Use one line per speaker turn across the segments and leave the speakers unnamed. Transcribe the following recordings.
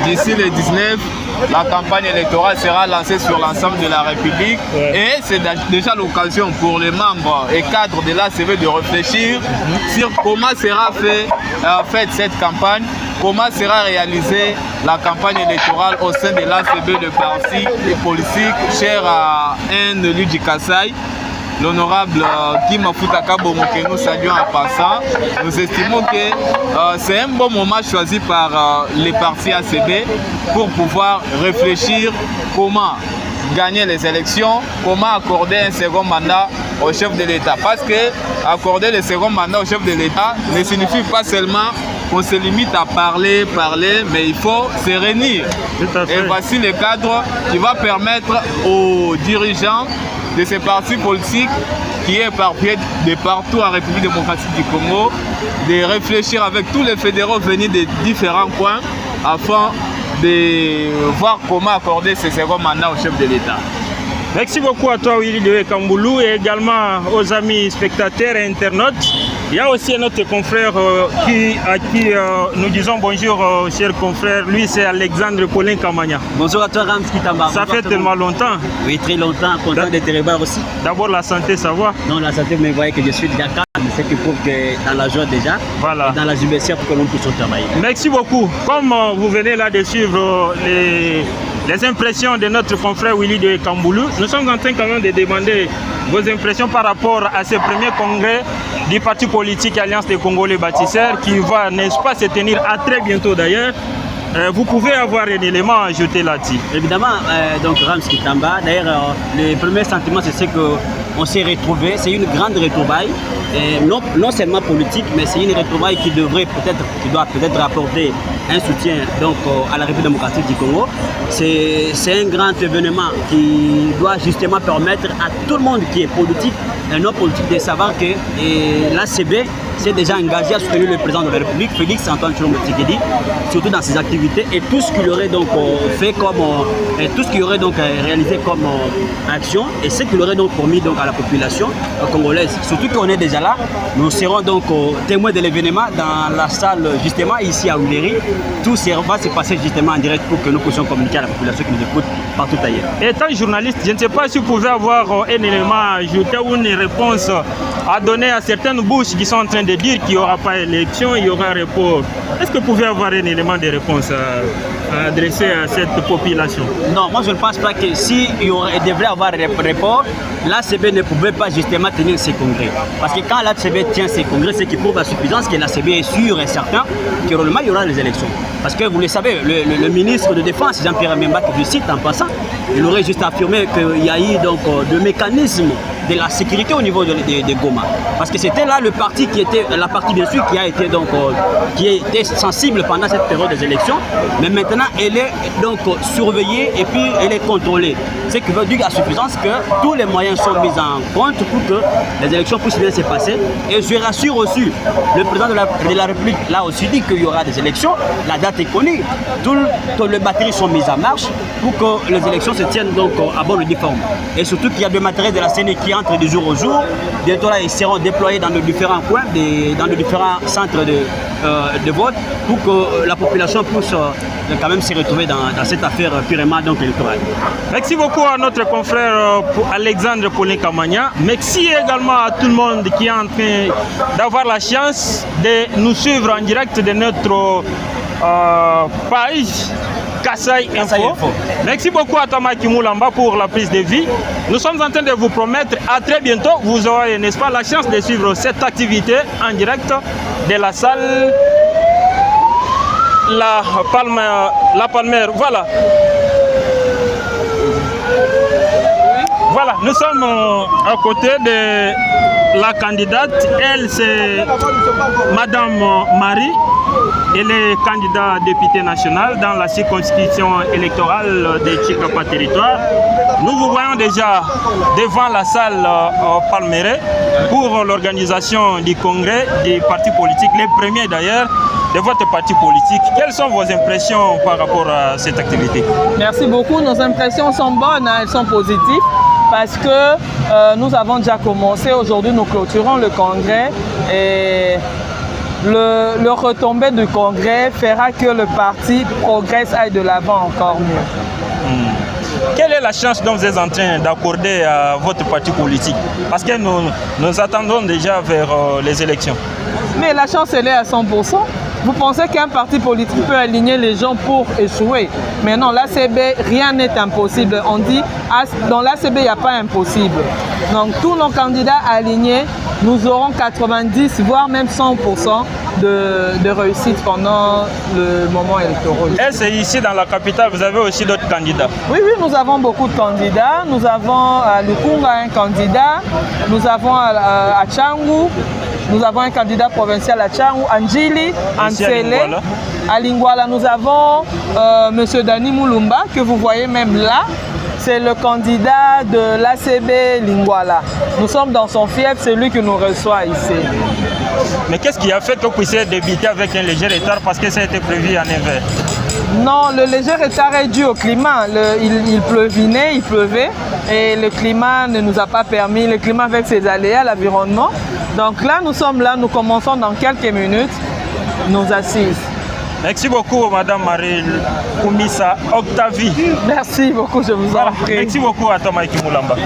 d'ici le 19, la campagne électorale sera lancée sur l'ensemble de la République. Et c'est déjà l'occasion pour les membres et cadres de l'ACB de réfléchir sur comment sera faite cette campagne, comment sera réalisée la campagne électorale au sein de l'ACB de parti politique cher à un élu du Kasaï, l'honorable Kim Afutaka Bongo, que nous saluons en passant. Nous estimons que c'est un bon moment choisi par les partis ACB pour pouvoir réfléchir comment gagner les élections, comment accorder un second mandat au chef de l'État. Parce que accorder le second mandat au chef de l'État ne signifie pas seulement qu'on se limite à parler, mais il faut se réunir. Et voici le cadre qui va permettre aux dirigeants de ces partis politiques qui est éparpillé de partout en République démocratique du Congo, de réfléchir avec tous les fédéraux venus de différents coins afin de voir comment accorder ce second mandat au chef de l'État.
Merci beaucoup à toi Willy de Kamboulou et également aux amis spectateurs et internautes. Il y a aussi un autre confrère à qui nous disons bonjour, cher confrère. Lui, c'est Alexandre Paulin Kamanya.
Bonjour à toi, Rams Kitamba.
Ça fait tellement longtemps.
Oui, très longtemps. Content de te revoir aussi.
D'abord, la santé, ça va?
Non, la santé, vous me voyez que je suis déjà calme. C'est qui prouve que dans la joie déjà,
voilà.
Et dans la jubilation pour que l'on puisse travailler.
Merci beaucoup. Comme vous venez là de suivre les impressions de notre confrère Willy de Kamboulou, nous sommes en train quand même de demander vos impressions par rapport à ce premier congrès du parti politique Alliance des Congolais Bâtisseurs qui va, n'est-ce pas, se tenir à très bientôt d'ailleurs. Vous pouvez avoir un élément à ajouter là-dessus.
Évidemment, donc Rams Kitamba, d'ailleurs, le premier sentiment c'est qu'on s'est retrouvés, c'est une grande retrouvaille, non seulement politique, mais c'est une retrouvaille qui doit peut-être apporter un soutien donc, à la République démocratique du Congo. C'est un grand événement qui doit justement permettre à tout le monde qui est politique et non politique de savoir que l'ACB s'est déjà engagé à soutenir le président de la République, Félix Antoine Tshilombo Tshisekedi, surtout dans ses activités et tout ce qu'il aurait donc fait comme tout ce qu'il aurait donc réalisé comme action et ce qu'il aurait donc promis donc à la population congolaise. Surtout qu'on est déjà là, nous serons donc témoins de l'événement dans la salle justement ici à Ouléry. Tout va se passer justement en direct pour que nous puissions communiquer à la population qui nous écoute partout ailleurs.
Étant journaliste, je ne sais pas si vous pouvez avoir un élément à ajouter ou une réponse à donner à certaines bouches qui sont en train de dire qu'il n'y aura pas élection, il y aura report. Est-ce que vous pouvez avoir un élément de réponse à adresser à cette population?
Non, moi je ne pense pas que s'il devrait avoir un report, l'ACB ne pouvait pas justement tenir ses congrès. Parce que quand l'ACB tient ses congrès, c'est qu'il prouve à suffisance que l'ACB est sûr et certain qu'il y aura les élections. Parce que vous le savez, le ministre de Défense, Jean-Pierre Memba, que je cite en passant, il aurait juste affirmé qu'il y a eu donc de mécanismes de la sécurité au niveau de Goma. Parce que c'était là le parti qui était, la partie bien sûr qui a été donc, qui était sensible pendant cette période des élections, mais maintenant elle est donc surveillée et puis elle est contrôlée. Ce qui veut dire à suffisance que tous les moyens sont mis en compte pour que les élections puissent bien se passer. Et je rassure aussi, le président de la République l'a aussi dit qu'il y aura des élections, la date est connue, toutes les batteries sont mises en marche pour que les élections se tiennent donc à bonne forme. Et surtout qu'il y a des matériels de la CENI qui entrent de jour au jour. Bientôt là, ils seront déployés dans les différents coins, dans les différents centres de vote pour que la population puisse quand même se retrouver dans cette affaire purement donc électorale.
Merci beaucoup à notre confrère Alexandre Paulin Kamanya. Merci également à tout le monde qui est en train d'avoir la chance de nous suivre en direct de notre page Kasaï Info. Merci beaucoup à Tamaki Moulamba pour la prise de vie. Nous sommes en train de vous promettre à très bientôt. Vous aurez, n'est-ce pas, la chance de suivre cette activité en direct de la salle La Palmère. Voilà. Voilà, nous sommes à côté de la candidate. Elle, c'est Madame Marie. Elle est candidate députée nationale dans la circonscription électorale de Tshikapa Territoire. Nous vous voyons déjà devant la salle Palméré pour l'organisation du congrès des partis politiques, les premiers d'ailleurs de votre parti politique. Quelles sont vos impressions par rapport à cette activité?
Merci beaucoup. Nos impressions sont bonnes, elles sont positives parce que nous avons déjà commencé. Aujourd'hui, nous clôturons le congrès et le retombée du congrès fera que le parti progresse, aille de l'avant encore mieux.
Quelle est la chance dont vous êtes en train d'accorder à votre parti politique? Parce que nous attendons déjà vers les élections.
Mais la chance, elle est à 100%. Vous pensez qu'un parti politique peut aligner les gens pour échouer? Mais non, l'ACB, rien n'est impossible. On dit, dans l'ACB, il n'y a pas impossible. Donc, tous nos candidats alignés, nous aurons 90, voire même 100% de réussite pendant le moment électoral.
Et c'est ici, dans la capitale, vous avez aussi d'autres candidats?
Oui, nous avons beaucoup de candidats. Nous avons à Lukunga un candidat. Nous avons à Tchangou. Nous avons un candidat provincial à Tchangou, Anjili, Ansele. À Lingwala, nous avons M. Dani Moulumba, que vous voyez même là. C'est le candidat de l'ACB Lingwala. Nous sommes dans son fief, c'est lui qui nous reçoit ici.
Mais qu'est-ce qui a fait que vous puissiez débuter avec un léger retard parce que ça a été prévu en hiver?
Non, le léger retard est dû au climat. Il pleuvait et le climat ne nous a pas permis, le climat avec ses aléas, l'environnement. Donc là, nous sommes là, nous commençons dans quelques minutes nos assises.
Merci beaucoup, Madame Marie Koumissa Octavie.
Merci beaucoup, je vous en prie.
Merci beaucoup à Thomas Moulamba.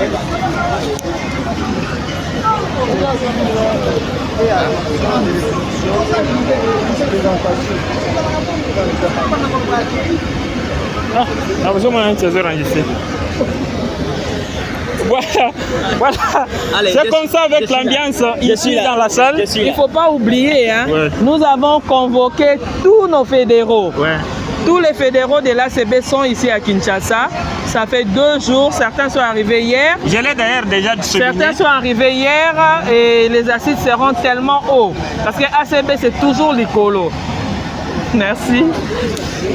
Voilà. C'est comme ça avec l'ambiance ici dans la salle.
Il ne faut pas oublier, nous avons convoqué tous nos fédéraux. Tous les fédéraux de l'ACB sont ici à Kinshasa. Ça fait 2 jours, certains sont arrivés hier.
Je l'ai d'ailleurs déjà souligné.
Certains sont arrivés hier et les assises seront tellement hauts. Parce que ACB c'est toujours l'icolo. Merci.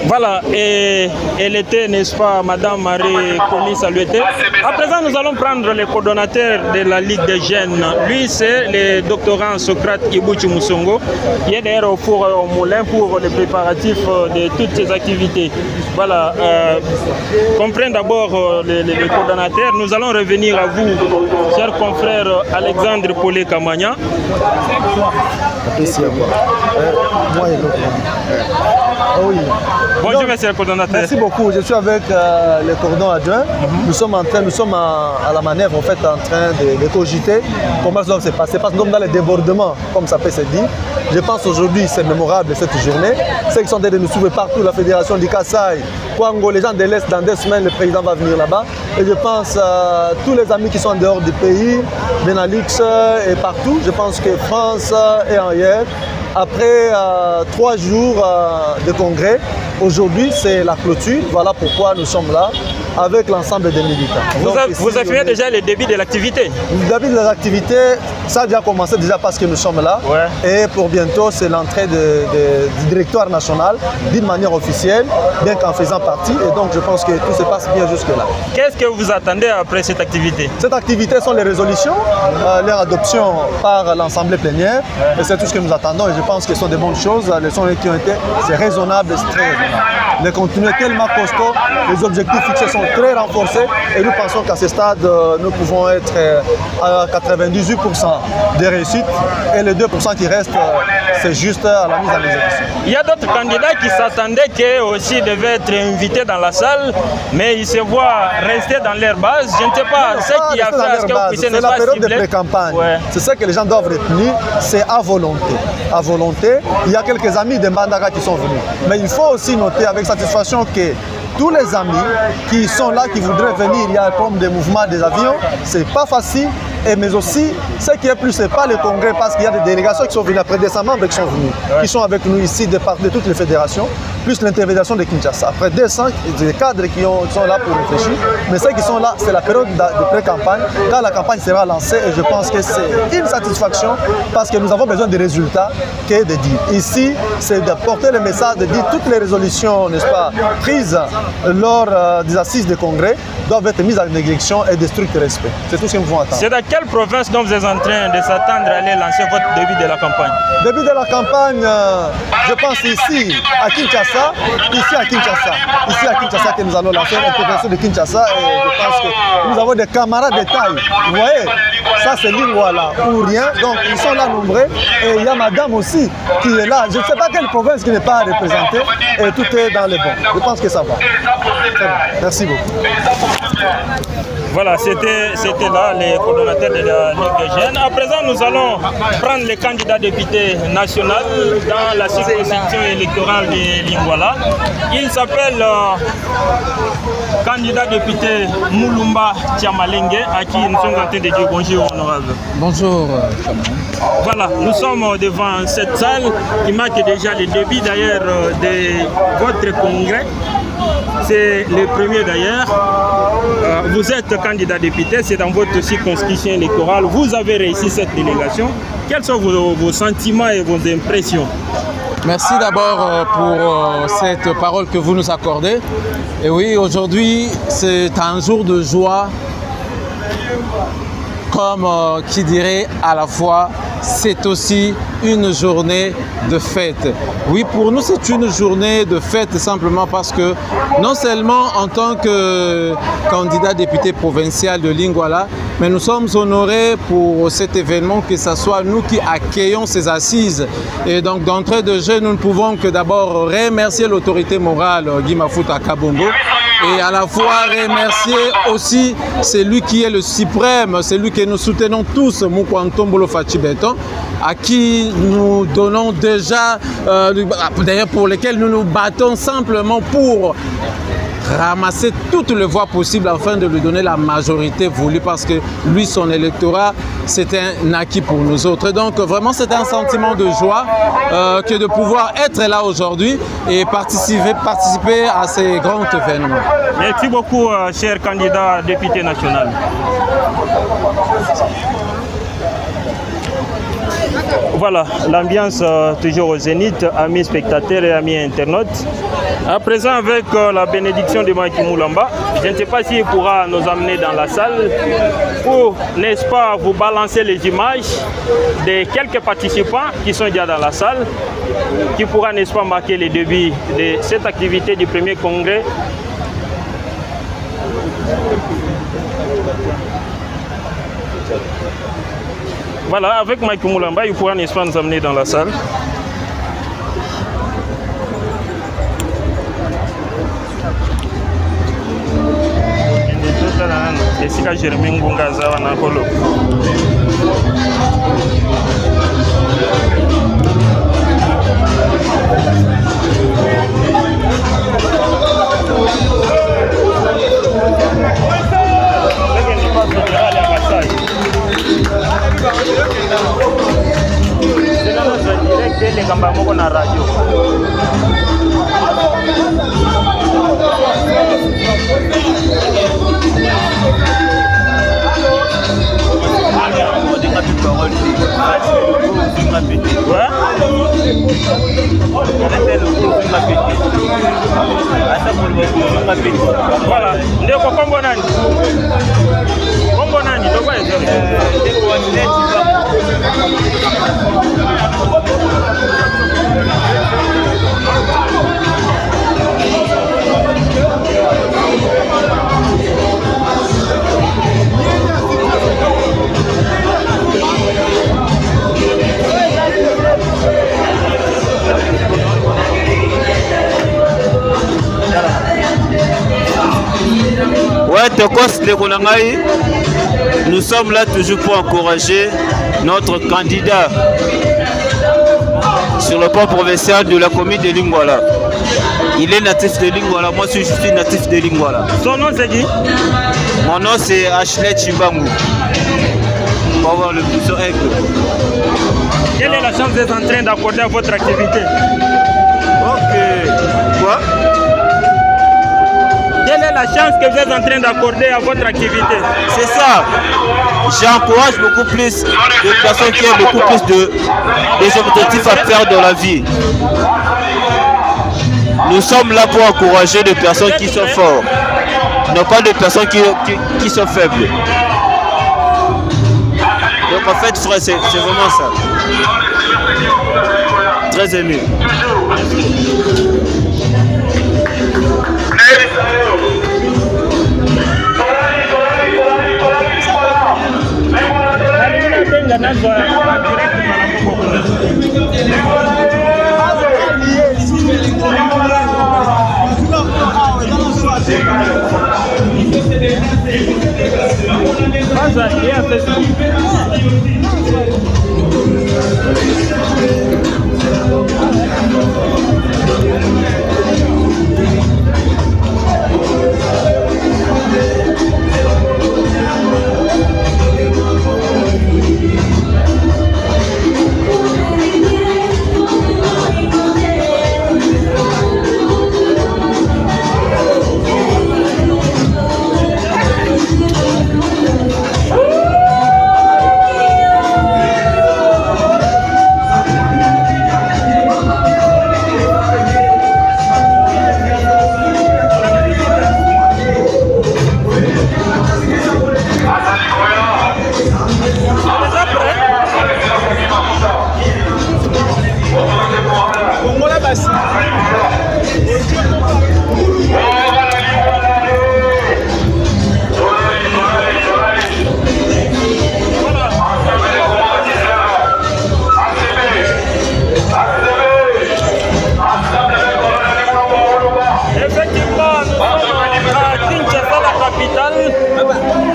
Voilà, et elle était, n'est-ce pas, Madame Marie Koumissa Luete. À présent, nous allons prendre le coordonnateur de la Ligue des jeunes. Lui, c'est le doctorant Socrate Ibuchi Moussongo, qui est d'ailleurs au four au moulin pour les préparatifs de toutes ces activités. Voilà, comprenez d'abord les coordonnateurs. Nous allons revenir à vous, cher confrère Alexandre Paulé Kamanya.
Moi et l'autre. Oui.
Bonjour, monsieur le coordonnateur.
Merci beaucoup. Je suis avec les cordons adjoints. Nous sommes à la manœuvre en fait en train de cogiter comment ça doit se passer. Parce que comme dans les débordements, comme ça peut se dire, je pense aujourd'hui c'est mémorable cette journée. Ceux qui sont en train de nous suivre partout, la fédération du Kassai, Kwango, les gens de l'Est, dans 2 semaines, le président va venir là-bas. Et je pense à tous les amis qui sont en dehors du pays, Benalux et partout. Je pense que France est en hier. Après 3 jours de congrès, aujourd'hui c'est la clôture. Voilà pourquoi nous sommes là avec l'ensemble des militants.
Vous affirmez déjà le début de l'activité?
Le début de l'activité, ça a déjà commencé déjà parce que nous sommes là. Et pour bientôt, c'est l'entrée du directoire national d'une manière officielle, bien qu'en faisant partie. Et donc je pense que tout se passe bien jusque-là.
Qu'est-ce que vous attendez après cette activité?
Cette activité sont les résolutions, leur adoption par l'Assemblée plénière. Et c'est tout ce que nous attendons. Et je pense que ce sont des bonnes choses. Les sons qui ont été, c'est raisonnable, c'est très raisonnable. Le contenu est tellement costaud, les objectifs fixés sont très renforcés et nous pensons qu'à ce stade, nous pouvons être à 98% de réussite et les 2% qui restent, c'est juste à la mise en exécution.
Il y a d'autres candidats qui s'attendaient qu'eux aussi devaient être invités dans la salle, mais ils se voient rester dans leur base. Je ne sais pas ce qui a fait à ce que vous puissiez ne pas cibler.
C'est la période de pré-campagne. C'est ça que les gens doivent retenir, c'est à volonté. À volonté, il y a quelques amis de Mbandaka qui sont venus. Mais il faut aussi noter avec satisfaction que tous les amis qui sont là, qui voudraient venir, il y a comme des mouvements des avions, c'est pas facile. Mais aussi, ce qui est plus, c'est pas le congrès, parce qu'il y a des délégations qui sont venues, après 200 membres qui sont venus, qui sont avec nous ici de toutes les fédérations, plus l'intermédiation de Kinshasa. Après 200, des cadres qui sont là pour réfléchir. Mais ceux qui sont là, c'est la période de pré-campagne, quand la campagne sera lancée, et je pense que c'est une satisfaction, parce que nous avons besoin de résultats que de dire. Ici, c'est de porter le message, de dire toutes les résolutions, n'est-ce pas, prises lors des assises de congrès, doivent être mises en exécution et de strict respect. C'est tout ce que nous pouvons attendre.
C'est dans quelle province dont vous êtes en train de s'attendre à aller lancer votre début de la campagne?
Début de la campagne, je pense ici, à Kinshasa, ça ici à Kinshasa. Ici à Kinshasa que nous allons lancer une convention de Kinshasa et je pense que nous avons des camarades de taille. Vous voyez, ça c'est Lingwala ou rien. Donc ils sont là nombreux et il y a madame aussi qui est là. Je ne sais pas quelle province qui n'est pas représentée et tout est dans les bons. Je pense que ça va. Merci beaucoup.
Voilà, c'était là les coordonnateurs de la Ligue des Jeunes. À présent, nous allons prendre les candidats députés nationaux dans la circonscription électorale de Lingwala. Il s'appelle candidat député Moulumba Tiamalenge, à qui nous sommes en train de dire bonjour, honorable.
Bonjour.
Voilà, nous sommes devant cette salle qui marque déjà le début d'ailleurs de votre congrès. C'est le premier d'ailleurs. Vous êtes candidat député, c'est dans votre circonscription électorale. Vous avez réussi cette délégation. Quels sont vos sentiments et vos impressions?
Merci d'abord pour cette parole que vous nous accordez. Et oui, aujourd'hui, c'est un jour de joie, comme qui dirait à la fois, c'est aussi une journée de fête. Oui, pour nous, c'est une journée de fête simplement parce que non seulement en tant que candidat député provincial de Lingwala, mais nous sommes honorés pour cet événement, que ce soit nous qui accueillons ces assises. Et donc, d'entrée de jeu, nous ne pouvons que d'abord remercier l'autorité morale, Guy Mafuta Kabongo, et à la fois remercier aussi celui qui est le suprême, celui que nous soutenons tous, Mukwantombolo Fachibeton, à qui nous donnons déjà, d'ailleurs pour lesquels nous nous battons simplement pour ramasser toutes les voix possibles afin de lui donner la majorité voulue, parce que lui, son électorat, c'est un acquis pour nous autres. Et donc vraiment, c'est un sentiment de joie que de pouvoir être là aujourd'hui et participer à ces grands événements.
Merci beaucoup, cher candidat député national. Voilà, l'ambiance toujours au zénith, amis spectateurs et amis internautes. À présent, avec la bénédiction de Maki Moulamba, je ne sais pas s'il pourra nous amener dans la salle pour, n'est-ce pas, vous balancer les images de quelques participants qui sont déjà dans la salle, qui pourra, n'est-ce pas, marquer le début de cette activité du premier congrès. Voilà, avec Mike Moulamba, il pourra, n'est-ce pas, nous amener dans la salle. Esika Jeremy Ngunga zawa na kolo. Na radio. Voilà, ndeko kombo nani? Kombo nani? Ndoko
Ouais, Tokos de Konangaï, nous sommes là toujours pour encourager notre candidat sur le plan provincial de la commune de Lingwala. Il est natif de Lingwala, moi je suis natif de Lingwala.
Son nom c'est qui?
Mon nom c'est Ashley Chimbangu. On va voir le plus sur Aigle.
Quelle est la chance d'être en train d'accorder à votre activité?
Ok. Quoi?
Quelle est la chance que vous êtes en train d'accorder à votre activité?
C'est ça. J'encourage beaucoup plus de personnes qui ont beaucoup plus des objectifs à faire dans la vie. Nous sommes là pour encourager des personnes qui sont fortes, non pas des personnes qui sont faibles. Donc en fait, frère, c'est vraiment ça. Très ému.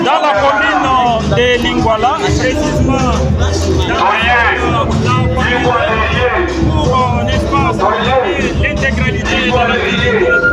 Dans la commune de Lingwala, précisément pour, n'est-ce pas, l'intégralité de la ville.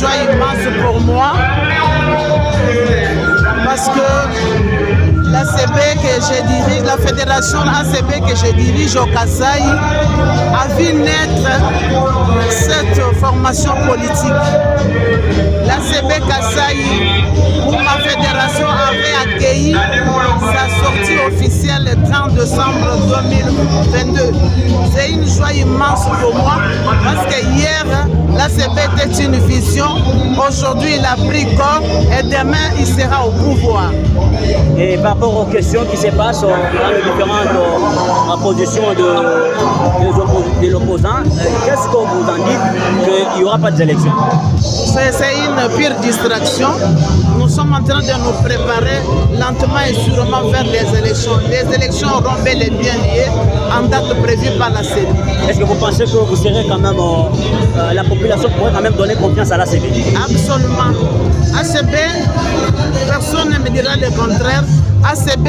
joie immense pour moi parce que l'ACB que je dirige, la fédération ACB que je dirige au Kasai a vu naître cette formation politique. L'ACB Kasai, où ma fédération avait accueilli sa sortie officielle le 30 décembre 2022. C'est une joie immense pour moi parce que hier, l'ACB était une vision. Aujourd'hui, il a pris corps et demain, il sera au pouvoir.
Et par rapport aux questions qui se passent dans les différentes positions de l'opposant, qu'est-ce que vous en dites qu'il n'y aura pas d'élection?
C'est une pire distraction. Nous sommes en train de nous préparer lentement et sûrement vers les élections. Les élections auront bel et bien lieu en date prévue par la CENI.
Est-ce que vous pensez que vous serez quand même, la population pourrait quand même donner confiance à l'ACB?
Absolument. ACB, personne ne me dira le contraire. ACB,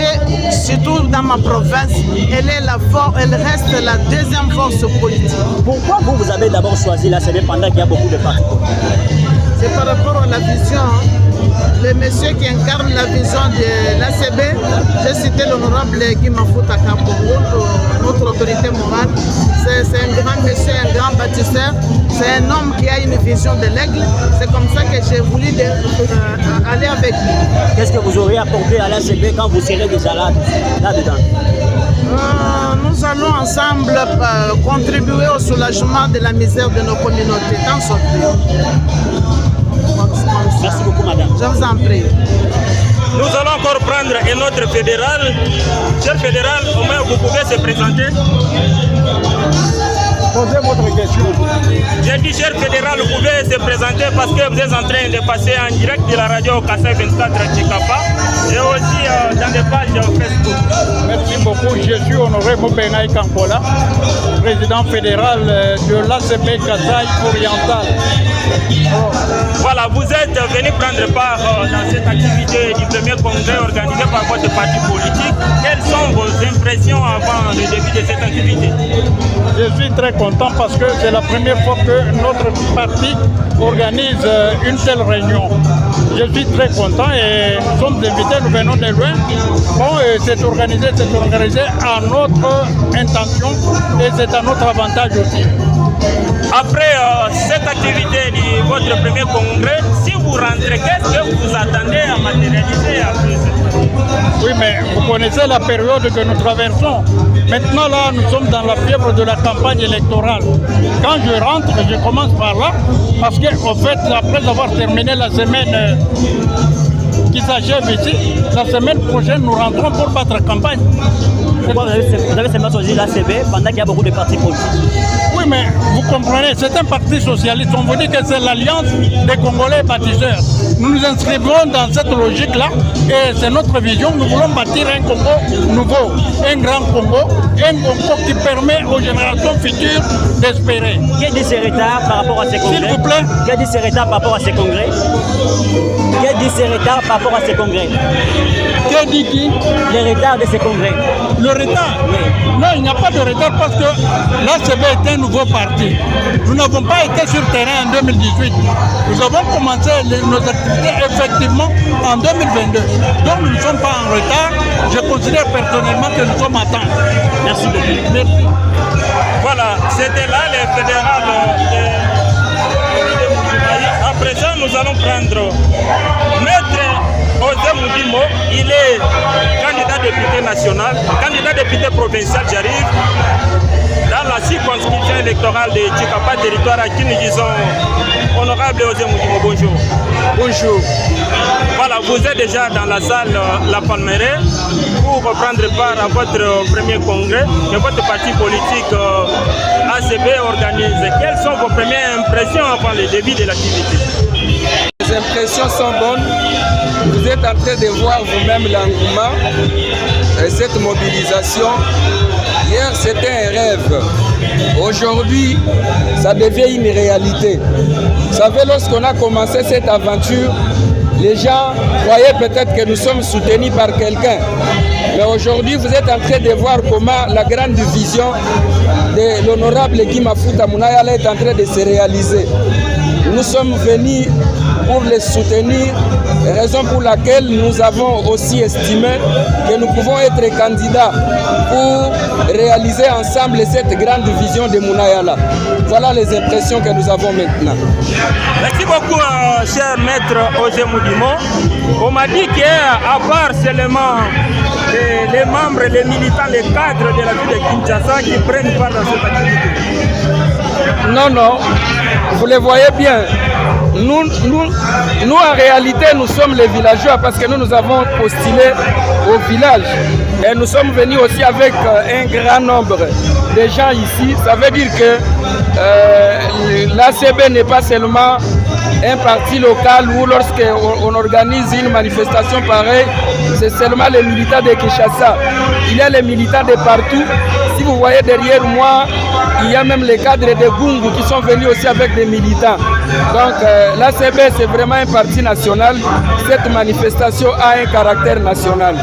surtout dans ma province, elle reste la deuxième force politique.
Pourquoi vous avez d'abord choisi l'ACB pendant qu'il y a beaucoup de partis?
C'est par rapport à la vision. Le monsieur qui incarne la vision de l'ACB, j'ai cité l'honorable Guy Mafuta Kapongo, notre autorité morale. C'est un grand monsieur, un grand bâtisseur. C'est un homme qui a une vision de l'aigle. C'est comme ça que j'ai voulu aller avec lui.
Qu'est-ce que vous auriez apporté à l'ACB quand vous serez déjà là-dedans?
Nous allons ensemble contribuer au soulagement de la misère de nos communautés dans ce pays.
Merci beaucoup, madame.
Je vous en prie.
Nous allons encore prendre un autre fédéral. Cher fédéral, au moins vous pouvez se présenter.
Posez votre question.
J'ai dit, cher fédéral, vous pouvez se présenter parce que vous êtes en train de passer en direct de la radio Kasai 24 Chikapa et aussi dans des pages Facebook.
Merci beaucoup. Je suis honoré Moubengaï Kampola, président fédéral de l'ACB Kasai Oriental.
Voilà, vous êtes venu prendre part dans cette activité du premier congrès organisé par votre parti politique. Quelles sont vos impressions avant le début de cette activité?
Je suis très content parce que c'est la première fois que notre parti organise une telle réunion. Je suis très content et nous sommes invités, nous venons de loin. Bon, c'est organisé à notre intention et c'est à notre avantage aussi.
Après cette activité de votre premier congrès, si vous rentrez, qu'est-ce que vous attendez à matérialiser après?
Oui, mais vous connaissez la période que nous traversons. Maintenant, là, nous sommes dans la fièvre de la campagne électorale. Quand je rentre, je commence par là, parce qu'en fait, après avoir terminé la semaine qui s'achève ici, la semaine prochaine, nous rentrons pour battre campagne.
Pourquoi vous avez seulement choisi l'ACB pendant qu'il y a beaucoup de partis politiques?
Oui, mais vous comprenez, c'est un parti socialiste. On vous dit que c'est l'alliance des Congolais bâtisseurs. Nous nous inscrivons dans cette logique-là et c'est notre vision. Nous voulons bâtir un Congo nouveau, un grand Congo, un Congo qui permet aux générations futures d'espérer.
Quel dit ce retard par rapport à ces congrès?
S'il vous plaît.
Quel dit ce retard par rapport à ces congrès? Quel dit ce retard par rapport à ces congrès?
Quel dit qui?
Les retards de ces congrès.
Le retard? Oui. Non, il n'y a pas de retard parce que l'ACB est un nouveau parti. Nous n'avons pas été sur terrain en 2018. Nous avons commencé nos activités effectivement en 2022. Donc nous ne sommes pas en retard. Je considère personnellement que nous sommes à temps.
Merci beaucoup.
Merci.
Voilà, c'était là les fédérales de à présent, nous allons prendre Maître Osé Moudimo. Il est candidat député national, candidat député provincial, j'arrive. Dans la circonscription électorale de Chikapa, territoire à qui nous disons honorable Osé Moudimo, bonjour.
Bonjour.
Voilà, vous êtes déjà dans la salle La Palmeraie pour prendre part à votre premier congrès que votre parti politique ACB organise. Quelles sont vos premières impressions avant le début de l'activité?
Les impressions sont bonnes. Vous êtes en train de voir vous-même l'engouement et cette mobilisation. Hier, c'était un rêve. Aujourd'hui, ça devient une réalité. Vous savez, lorsqu'on a commencé cette aventure, les gens croyaient peut-être que nous sommes soutenus par quelqu'un. Mais aujourd'hui, vous êtes en train de voir comment la grande vision de l'honorable Guy Mafuta Munayala est en train de se réaliser. nous sommes venus pour les soutenir, raison pour laquelle nous avons aussi estimé que nous pouvons être candidats pour réaliser ensemble cette grande vision de Mounayala. Voilà les impressions que nous avons maintenant.
Merci beaucoup, cher maître Osé Moudimo. On m'a dit qu'à part seulement les membres, les militants, les cadres de la ville de Kinshasa qui prennent part dans cette activité.
Non, non, vous les voyez bien. Nous, en réalité, nous sommes les villageois parce que nous avons postulé au village. Et nous sommes venus aussi avec un grand nombre de gens ici. Ça veut dire que l'ACB n'est pas seulement un parti local où lorsqu'on organise une manifestation pareille, c'est seulement les militants de Kinshasa. Il y a les militants de partout. Si vous voyez derrière moi, il y a même les cadres de Gungu qui sont venus aussi avec des militants. Donc l'ACB, c'est vraiment un parti national. Cette manifestation a un caractère national.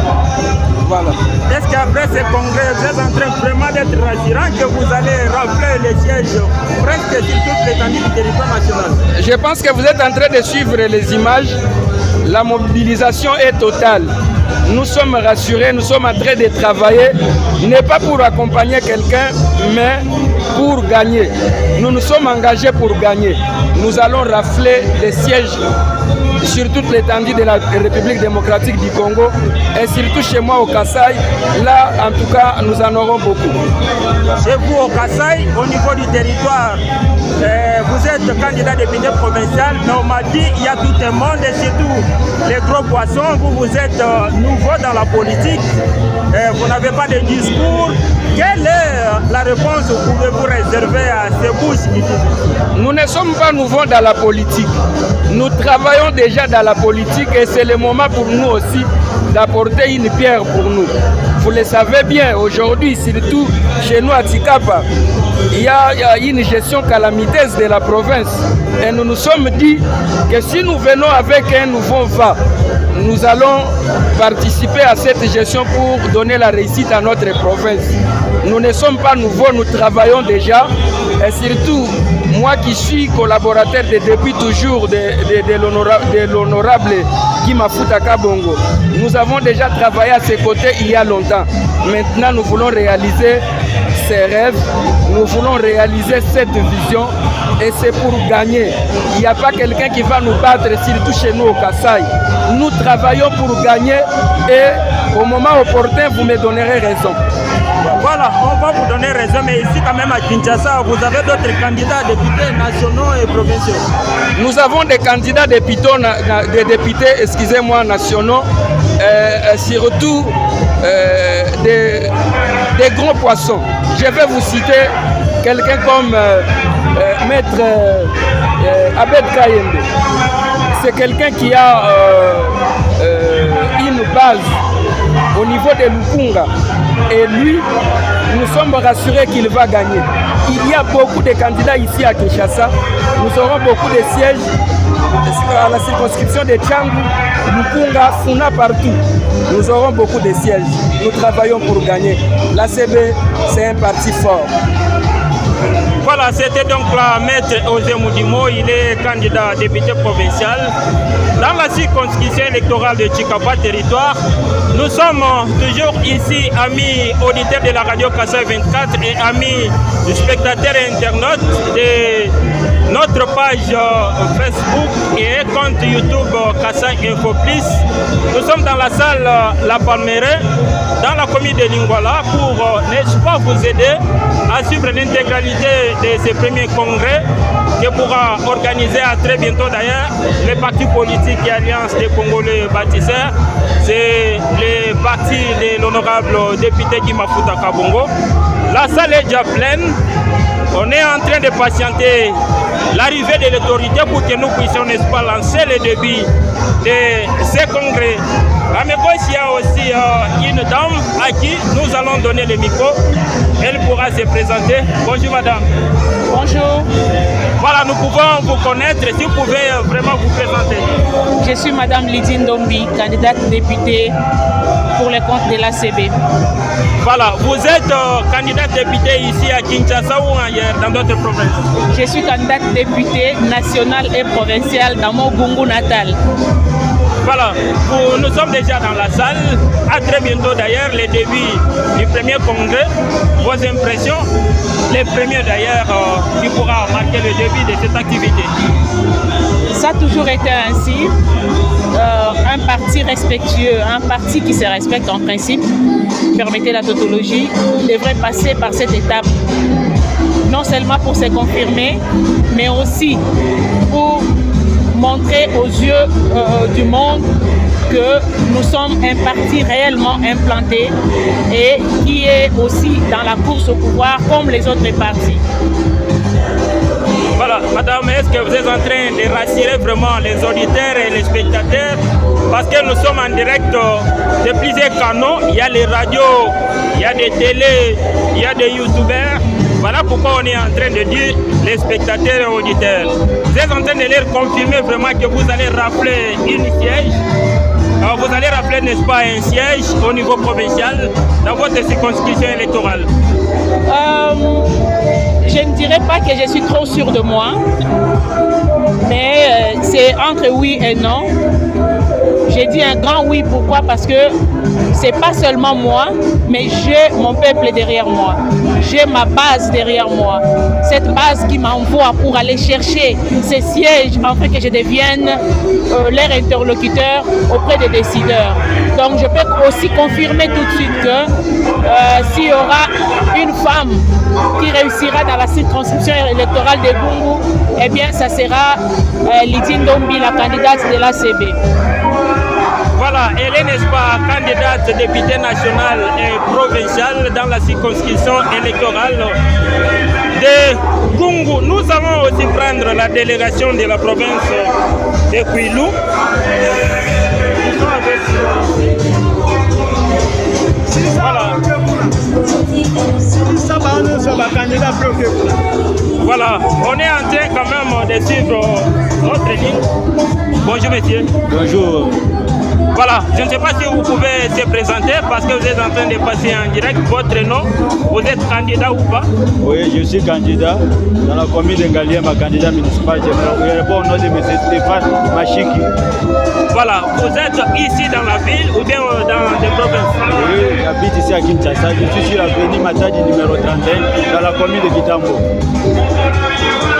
Voilà.
Est-ce qu'après ce congrès, vous êtes en train vraiment d'être rassurant que vous allez remplir les sièges presque sur toute l'étendue du territoire national?
Je pense que vous êtes en train de suivre les images. La mobilisation est totale. Nous sommes rassurés, nous sommes en train de travailler, n'est pas pour accompagner quelqu'un, mais pour gagner. Nous nous sommes engagés pour gagner. Nous allons rafler les sièges sur toute l'étendue de la République démocratique du Congo et surtout chez moi au Kasaï. Là, en tout cas, nous en aurons beaucoup.
Chez vous au Kasaï, au niveau du territoire, vous êtes candidat député provincial, mais on m'a dit qu'il y a tout un monde et surtout les gros poissons. Vous êtes nouveau dans la politique, vous n'avez pas de discours. Quelle est la réponse que pouvez-vous réserver à ces bouches qui disent?
Nous ne sommes pas nouveaux dans la politique. Nous travaillons déjà dans la politique et c'est le moment pour nous aussi d'apporter une pierre pour nous. Vous le savez bien, aujourd'hui, surtout chez nous à Tikapa, il y a une gestion calamiteuse de la province. Et nous nous sommes dit que si nous venons avec un nouveau vent, nous allons participer à cette gestion pour donner la réussite à notre province. Nous ne sommes pas nouveaux, nous travaillons déjà. Et surtout, moi qui suis collaborateur depuis toujours de l'honorable Guy Mafuta Kabongo, nous avons déjà travaillé à ses côtés il y a longtemps. Maintenant, nous voulons réaliser ces rêves, nous voulons réaliser cette vision et c'est pour gagner. Il n'y a pas quelqu'un qui va nous battre, surtout chez nous au Kasaï. Nous travaillons pour gagner et au moment opportun, vous me donnerez raison.
Voilà, on va vous donner raison, mais ici quand même à Kinshasa, vous avez d'autres candidats députés nationaux et provinciaux.
Nous avons des candidats députés, excusez-moi, nationaux, surtout des gros poissons. Je vais vous citer quelqu'un comme Maître Abed Kayembe. C'est quelqu'un qui a une base au niveau de Lukunga. Et lui, nous sommes rassurés qu'il va gagner. Il y a beaucoup de candidats ici à Kinshasa. Nous aurons beaucoup de sièges à la circonscription de Tchangu, Lukunga, Funa, partout. Nous aurons beaucoup de sièges. Nous travaillons pour gagner. L'ACB, c'est un parti fort.
Voilà, c'était donc la maître Osé Moudimo, il est candidat député provincial dans la circonscription électorale de Chikapa territoire. Nous sommes toujours ici, amis auditeurs de la radio Kasaï 24 et amis spectateurs et internautes de notre page Facebook et compte YouTube Kasaï Info Plus. Nous sommes dans la salle La Palmeraie, dans la commune de Lingwala, pour, n'est-ce pas, vous aider à suivre l'intégralité de ces premiers congrès que pourra organiser à très bientôt d'ailleurs les partis politiques et alliances des Congolais bâtisseurs. C'est le parti de l'honorable député Guy Mafuta Kabongo. La salle est déjà pleine. On est en train de patienter l'arrivée de l'autorité pour que nous puissions, n'est-ce pas, lancer le début de ces congrès. À mes gauches, il y a aussi une dame à qui nous allons donner le micro. Elle pourra se présenter. Bonjour madame.
Bonjour.
Voilà, nous pouvons vous connaître. Si vous pouvez vraiment vous présenter.
Je suis Madame Lydie Ndombi, candidate députée pour les comptes de l'ACB.
Voilà, vous êtes candidate députée ici à Kinshasa ou ailleurs, dans d'autres provinces?
Je suis candidate députée nationale et provinciale dans mon Gungu natal.
Voilà, nous sommes déjà dans la salle. À très bientôt d'ailleurs, les débuts du premier congrès. Vos impressions, les premiers d'ailleurs, qui pourra marquer le début de cette activité.
Ça a toujours été ainsi. Un parti respectueux, un parti qui se respecte en principe, permettez la tautologie, devrait passer par cette étape. Non seulement pour se confirmer, mais aussi pour montrer aux yeux du monde que nous sommes un parti réellement implanté et qui est aussi dans la course au pouvoir comme les autres partis.
Voilà, madame, est-ce que vous êtes en train de rassurer vraiment les auditeurs et les spectateurs? Parce que nous sommes en direct de plusieurs canaux. Il y a les radios, il y a des télés, il y a des youtubeurs. Voilà pourquoi on est en train de dire les spectateurs et auditeurs. Vous êtes en train de leur confirmer vraiment que vous allez rappeler une siège. Alors vous allez rappeler, n'est-ce pas, un siège au niveau provincial dans votre circonscription électorale?
Je ne dirais pas que je suis trop sûre de moi, mais c'est entre oui et non. J'ai dit un grand oui, pourquoi? Parce que c'est pas seulement moi, mais j'ai mon peuple derrière moi. J'ai ma base derrière moi. Cette base qui m'envoie pour aller chercher ces sièges afin que je devienne leur interlocuteur auprès des décideurs. Donc je peux aussi confirmer tout de suite que s'il y aura une femme qui réussira dans la circonscription électorale de Gungu, eh bien ça sera Lydie Ndombi, la candidate de l'ACB.
Voilà, elle est, n'est-ce pas, candidate députée nationale et provinciale dans la circonscription électorale de Gungu. Nous allons aussi prendre la délégation de la province de Kwilu. Voilà. Voilà, on est en train quand même de suivre notre ligne. Bonjour monsieur.
Bonjour.
Voilà, je ne sais pas si vous pouvez se présenter parce que vous êtes en train de passer en direct votre nom. Vous êtes candidat ou pas?
Oui, je suis candidat dans la commune de Ngaliema, candidat municipal. Je réponds au nom de M. Stéphane Machiki.
Voilà, vous êtes ici dans la ville ou bien dans des provinces?
Oui, j'habite ici à Kinshasa. Je suis sur l'avenue Matadi numéro 31 dans la commune de Kitambo.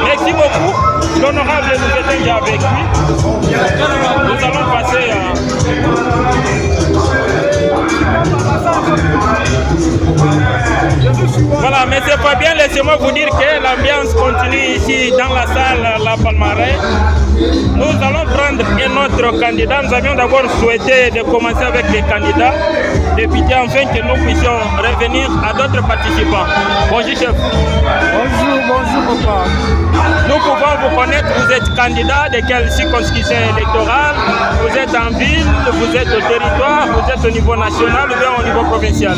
Merci beaucoup. L'honorable, nous étions déjà avec lui. Nous allons passer Voilà, mais c'est pas bien, laissez-moi vous dire que l'ambiance continue ici dans la salle La Palmarin. Nous allons prendre un autre candidat. Nous avions d'abord souhaité de commencer avec les candidats députés afin que nous puissions revenir à d'autres participants. Bonjour chef.
Bonjour papa.
Nous pouvons vous connaître, vous êtes candidat de quelle circonscription électorale? Vous êtes en ville, vous êtes au territoire, vous êtes au niveau national ou bien au niveau provincial?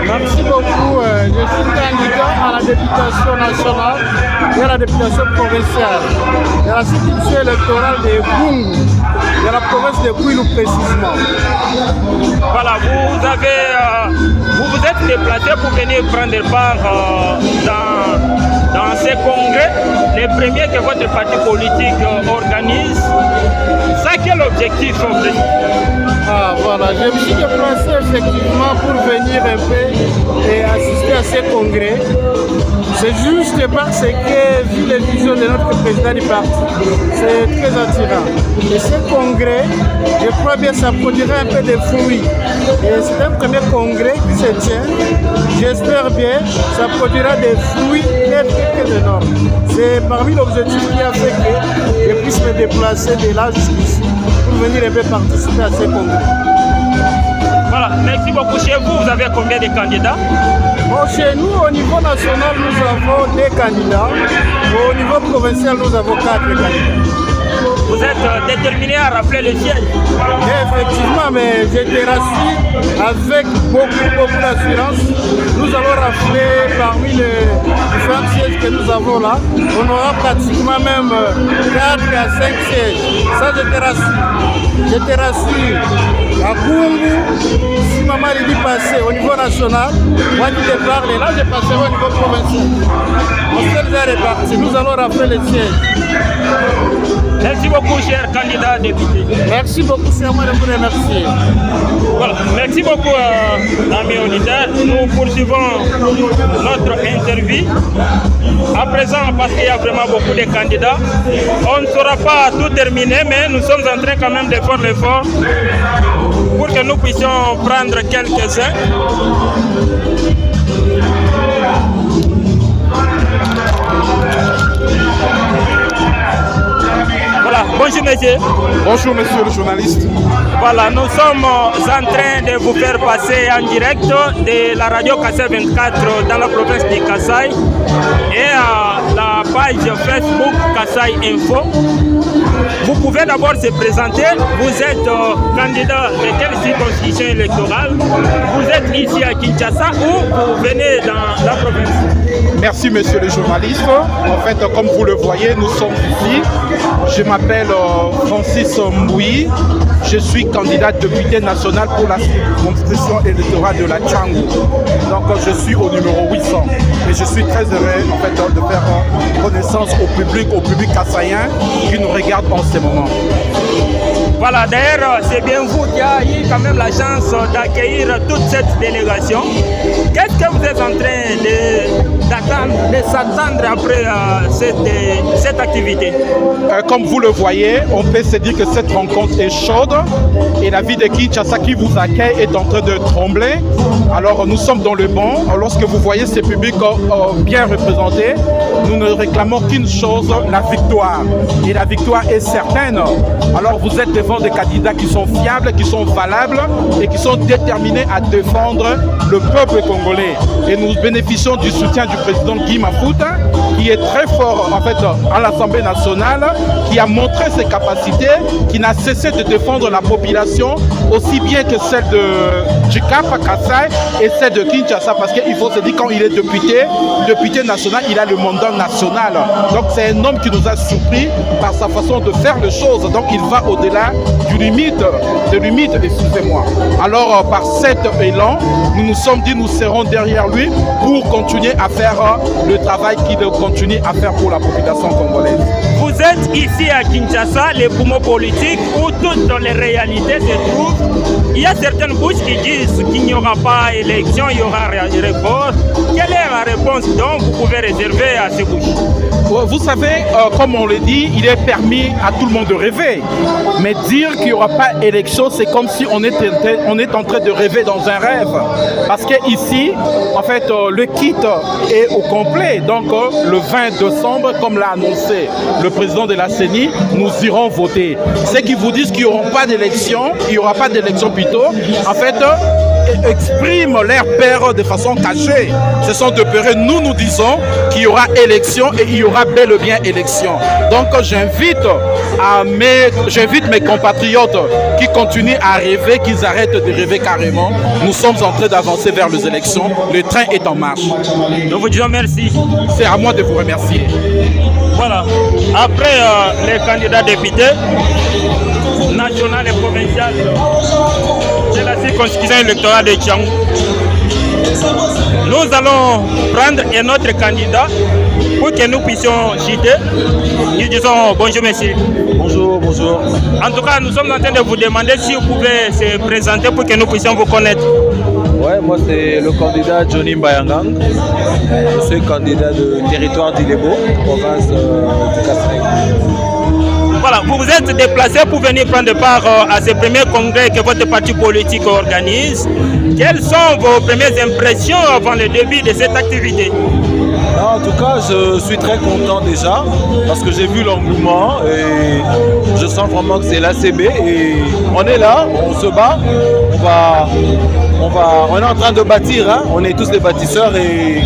Merci beaucoup. Je suis candidat à la députation nationale et à la députation provinciale. De la circonscription électorale de Gungu, de la province de Kwilu précisément.
Voilà, vous vous êtes déplacé pour venir prendre part dans ces congrès, les premiers que votre parti politique organise. Ça, quel objectif en fait?
Voilà, je me suis déplacé effectivement pour venir un peu et assister à ces congrès. C'est juste parce que, vu les visions de notre président du parti, c'est très attirant. Et ce congrès, je crois bien ça produira un peu de fruits. Et c'est un premier congrès qui se tient. J'espère bien ça produira des fruits très énormes. C'est parmi l'objectif qui a fait que je puisse me déplacer de là jusqu'ici pour venir un peu participer à ces congrès.
Voilà, merci beaucoup. Chez vous, vous avez combien de candidats?
Bon, chez nous, au niveau national, nous avons 2 candidats. Au niveau provincial, nous avons 4 candidats.
vous êtes déterminé à rappeler le siège.
Effectivement, mais j'étais rassis avec beaucoup d'assurance. Nous allons rappeler parmi les différents sièges que nous avons là, on aura pratiquement même 4 à 5 sièges. Ça, j'étais rassis à Kungu. Si maman dit passer au niveau national, moi qui te parle, là je passerai au niveau provincial. On s'est déjà réparti, nous allons rappeler les sièges.
Merci beaucoup, cher candidat député.
Merci beaucoup, c'est à moi de vous remercier.
Voilà. Merci beaucoup, amis auditeurs. Nous poursuivons notre interview. À présent, parce qu'il y a vraiment beaucoup de candidats, on ne saura pas tout terminer, mais nous sommes en train quand même de faire l'effort pour que nous puissions prendre quelques-uns. Voilà, bonjour monsieur.
Bonjour monsieur le journaliste.
Voilà, nous sommes en train de vous faire passer en direct de la radio Kassai 24 dans la province de Kassai et à la page Facebook Kassai Info. Vous pouvez d'abord se présenter. Vous êtes candidat de quelle circonscription électorale? Vous êtes ici à Kinshasa ou vous venez dans la province?
Merci monsieur le journaliste. En fait, comme vous le voyez, nous sommes ici. Je m'appelle Francis Mbouyi. Je suis candidat député national pour la circonscription électorale de la Tchangou. Donc je suis au numéro 800. Et je suis très heureux en fait, de faire connaissance au public kassaïen qui nous regarde en ce moment.
Voilà, d'ailleurs, c'est bien vous qui avez eu quand même la chance d'accueillir toute cette délégation. Qu'est-ce que vous êtes en train de s'attendre après cette activité?
Comme vous le voyez, on peut se dire que cette rencontre est chaude et la ville de Kinshasa qui vous accueille est en train de trembler. Alors nous sommes dans le bon. Lorsque vous voyez ces publics bien représentés, nous ne réclamons qu'une chose, la victoire. Et la victoire est certaine. Alors vous êtes devant des candidats qui sont fiables, qui sont valables et qui sont déterminés à défendre le peuple congolais. Et nous bénéficions du soutien du président Guy Mafuta, qui est très fort en fait à l'Assemblée nationale, qui a montré ses capacités, qui n'a cessé de défendre la population, aussi bien que celle du Cap Kassai et celle de Kinshasa, parce qu'il faut se dire quand il est député national, il a le mandat national. Donc c'est un homme qui nous a surpris par sa façon de faire les choses. Donc il va au-delà de limite, excusez-moi. Alors par cet élan, nous nous sommes dit nous serons derrière lui pour continuer à faire le travail qu'il continue à faire pour la population congolaise.
Vous êtes ici à Kinshasa, les poumons politiques où toutes les réalités se trouvent. Il y a certaines bouches qui disent qu'il n'y aura pas élection, il y aura report. Quelle est la réponse donc vous pouvez réserver à ces bouches?
Vous savez, comme on le dit, il est permis à tout le monde de rêver. Mais dire qu'il n'y aura pas élection, c'est comme si on est en train de rêver dans un rêve. Parce qu'ici, en fait, le kit est au complet. Donc, le 20 décembre, comme l'a annoncé le président de la CENI, nous irons voter. Ceux qui vous disent qu'il n'y aura pas d'élection, plutôt, en fait, expriment leur peur de façon cachée. Ce sont de peur. Nous disons qu'il y aura élection et il y aura bel et bien élection. Donc j'invite mes compatriotes qui continuent à rêver, qu'ils arrêtent de rêver carrément. Nous sommes en train d'avancer vers les élections. Le train est en marche.
Nous vous disons merci.
C'est à moi de vous remercier.
Voilà. Après les candidats députés, national et provincial de la circonscription électorale de Tchangou, nous allons prendre un autre candidat pour que nous puissions citer. Nous disons bonjour monsieur.
Bonjour.
En tout cas, nous sommes en train de vous demander si vous pouvez se présenter pour que nous puissions vous connaître.
Ouais, moi c'est le candidat Johnny Mbayangang. Je suis candidat de territoire d'Ilebo, province du Kassai.
Voilà, vous vous êtes déplacé pour venir prendre part à ce premier congrès que votre parti politique organise. Quelles sont vos premières impressions avant le début de cette activité?
En tout cas, je suis très content déjà parce que j'ai vu l'engouement et je sens vraiment que c'est l'ACB et on est là, on se bat, on est en train de bâtir, hein. On est tous des bâtisseurs et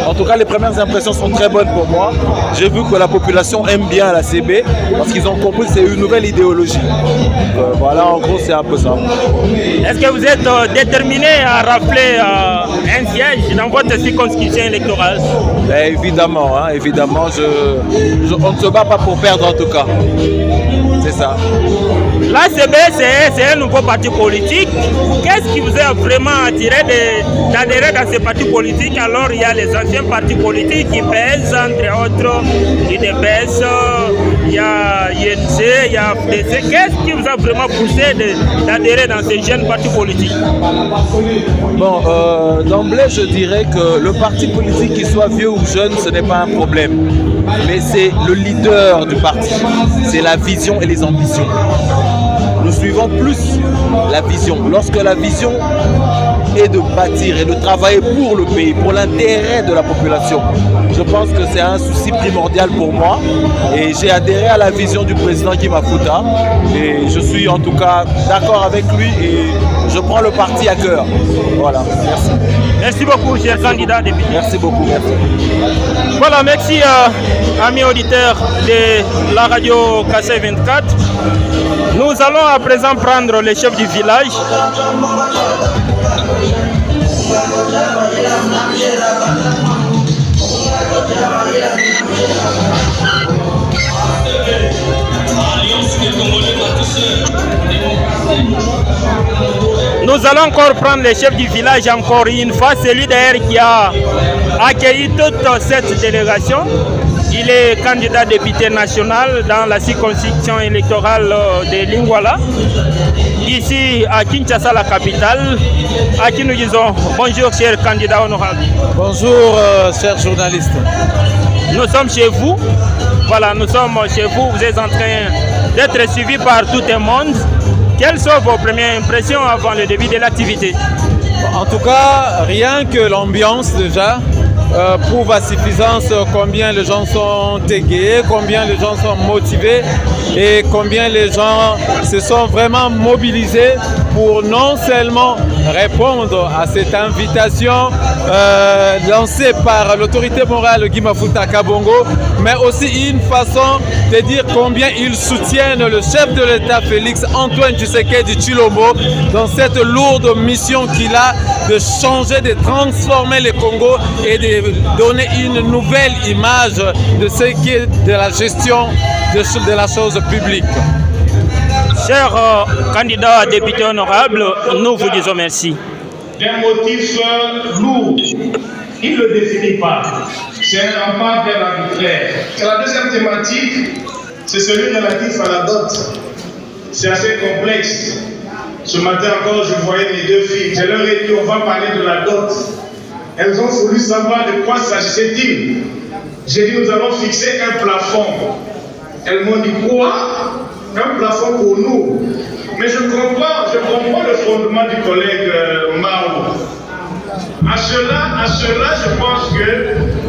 en tout cas les premières impressions sont très bonnes pour moi. J'ai vu que la population aime bien l'ACB parce qu'ils ont compris
c'est une nouvelle idéologie. Voilà, en gros, c'est un peu ça.
Est-ce que vous êtes déterminé à rappeler un siège dans votre circonscription électorale?
Évidemment, hein, évidemment, on ne se bat pas pour perdre en tout cas. C'est ça.
L'ACB, c'est un nouveau parti politique. Qu'est-ce qui vous a vraiment attiré d'adhérer dans ce parti politique? Alors, il y a les anciens partis politiques qui pèsent, entre autres, l'UDPS, il y a INC, il y a FDC. Qu'est-ce qui vous a vraiment poussé d'adhérer dans ces jeunes partis politiques?
Bon, d'emblée, je dirais que le parti politique, qu'il soit vieux ou jeune, ce n'est pas un problème. Mais c'est le leader du parti. C'est la vision et les ambitions. Nous suivons plus la vision. Lorsque la vision est de bâtir et de travailler pour le pays, pour l'intérêt de la population, je pense que c'est un souci primordial pour moi. Et j'ai adhéré à la vision du président Guy Mafuta. Et je suis en tout cas d'accord avec lui et je prends le parti à cœur. Voilà, merci.
Merci beaucoup, cher candidat député.
Merci beaucoup, merci.
Voilà, merci amis auditeurs de la radio Kassai 24. Nous allons à présent prendre le chef du village. Nous allons encore prendre le chef du village encore une fois, celui d'ailleurs qui a accueilli toute cette délégation. Il est candidat député national dans la circonscription électorale de Lingwala, ici à Kinshasa, la capitale, à qui nous disons bonjour, cher candidat honorable.
Bonjour, chers journalistes.
Nous sommes chez vous. Voilà, nous sommes chez vous. Vous êtes en train d'être suivi par tout le monde. Quelles sont vos premières impressions avant le début de l'activité?
En tout cas, rien que l'ambiance déjà prouve à suffisance combien les gens sont égayés, combien les gens sont motivés et combien les gens se sont vraiment mobilisés pour non seulement répondre à cette invitation lancée par l'autorité morale Guy Mafuta Kabongo, mais aussi une façon de dire combien ils soutiennent le chef de l'État Félix Antoine Tshisekedi Tshilombo dans cette lourde mission qu'il a de changer, de transformer le Congo et de donner une nouvelle image de ce qui est de la gestion de la chose publique.
Cher candidat député honorable, nous vous disons merci.
D'un motif lourd, il ne le définit pas. C'est un rempart bien arbitraire. La deuxième thématique, c'est celui relatif à la dot. C'est assez complexe. Ce matin encore, je voyais mes deux filles. Je leur ai dit, on va parler de la dot. Elles ont voulu savoir de quoi s'agissait-il. J'ai dit, nous allons fixer un plafond. Elles m'ont dit, quoi? Un plafond pour nous. Mais je comprends le fondement du collègue Mao. À cela, je pense que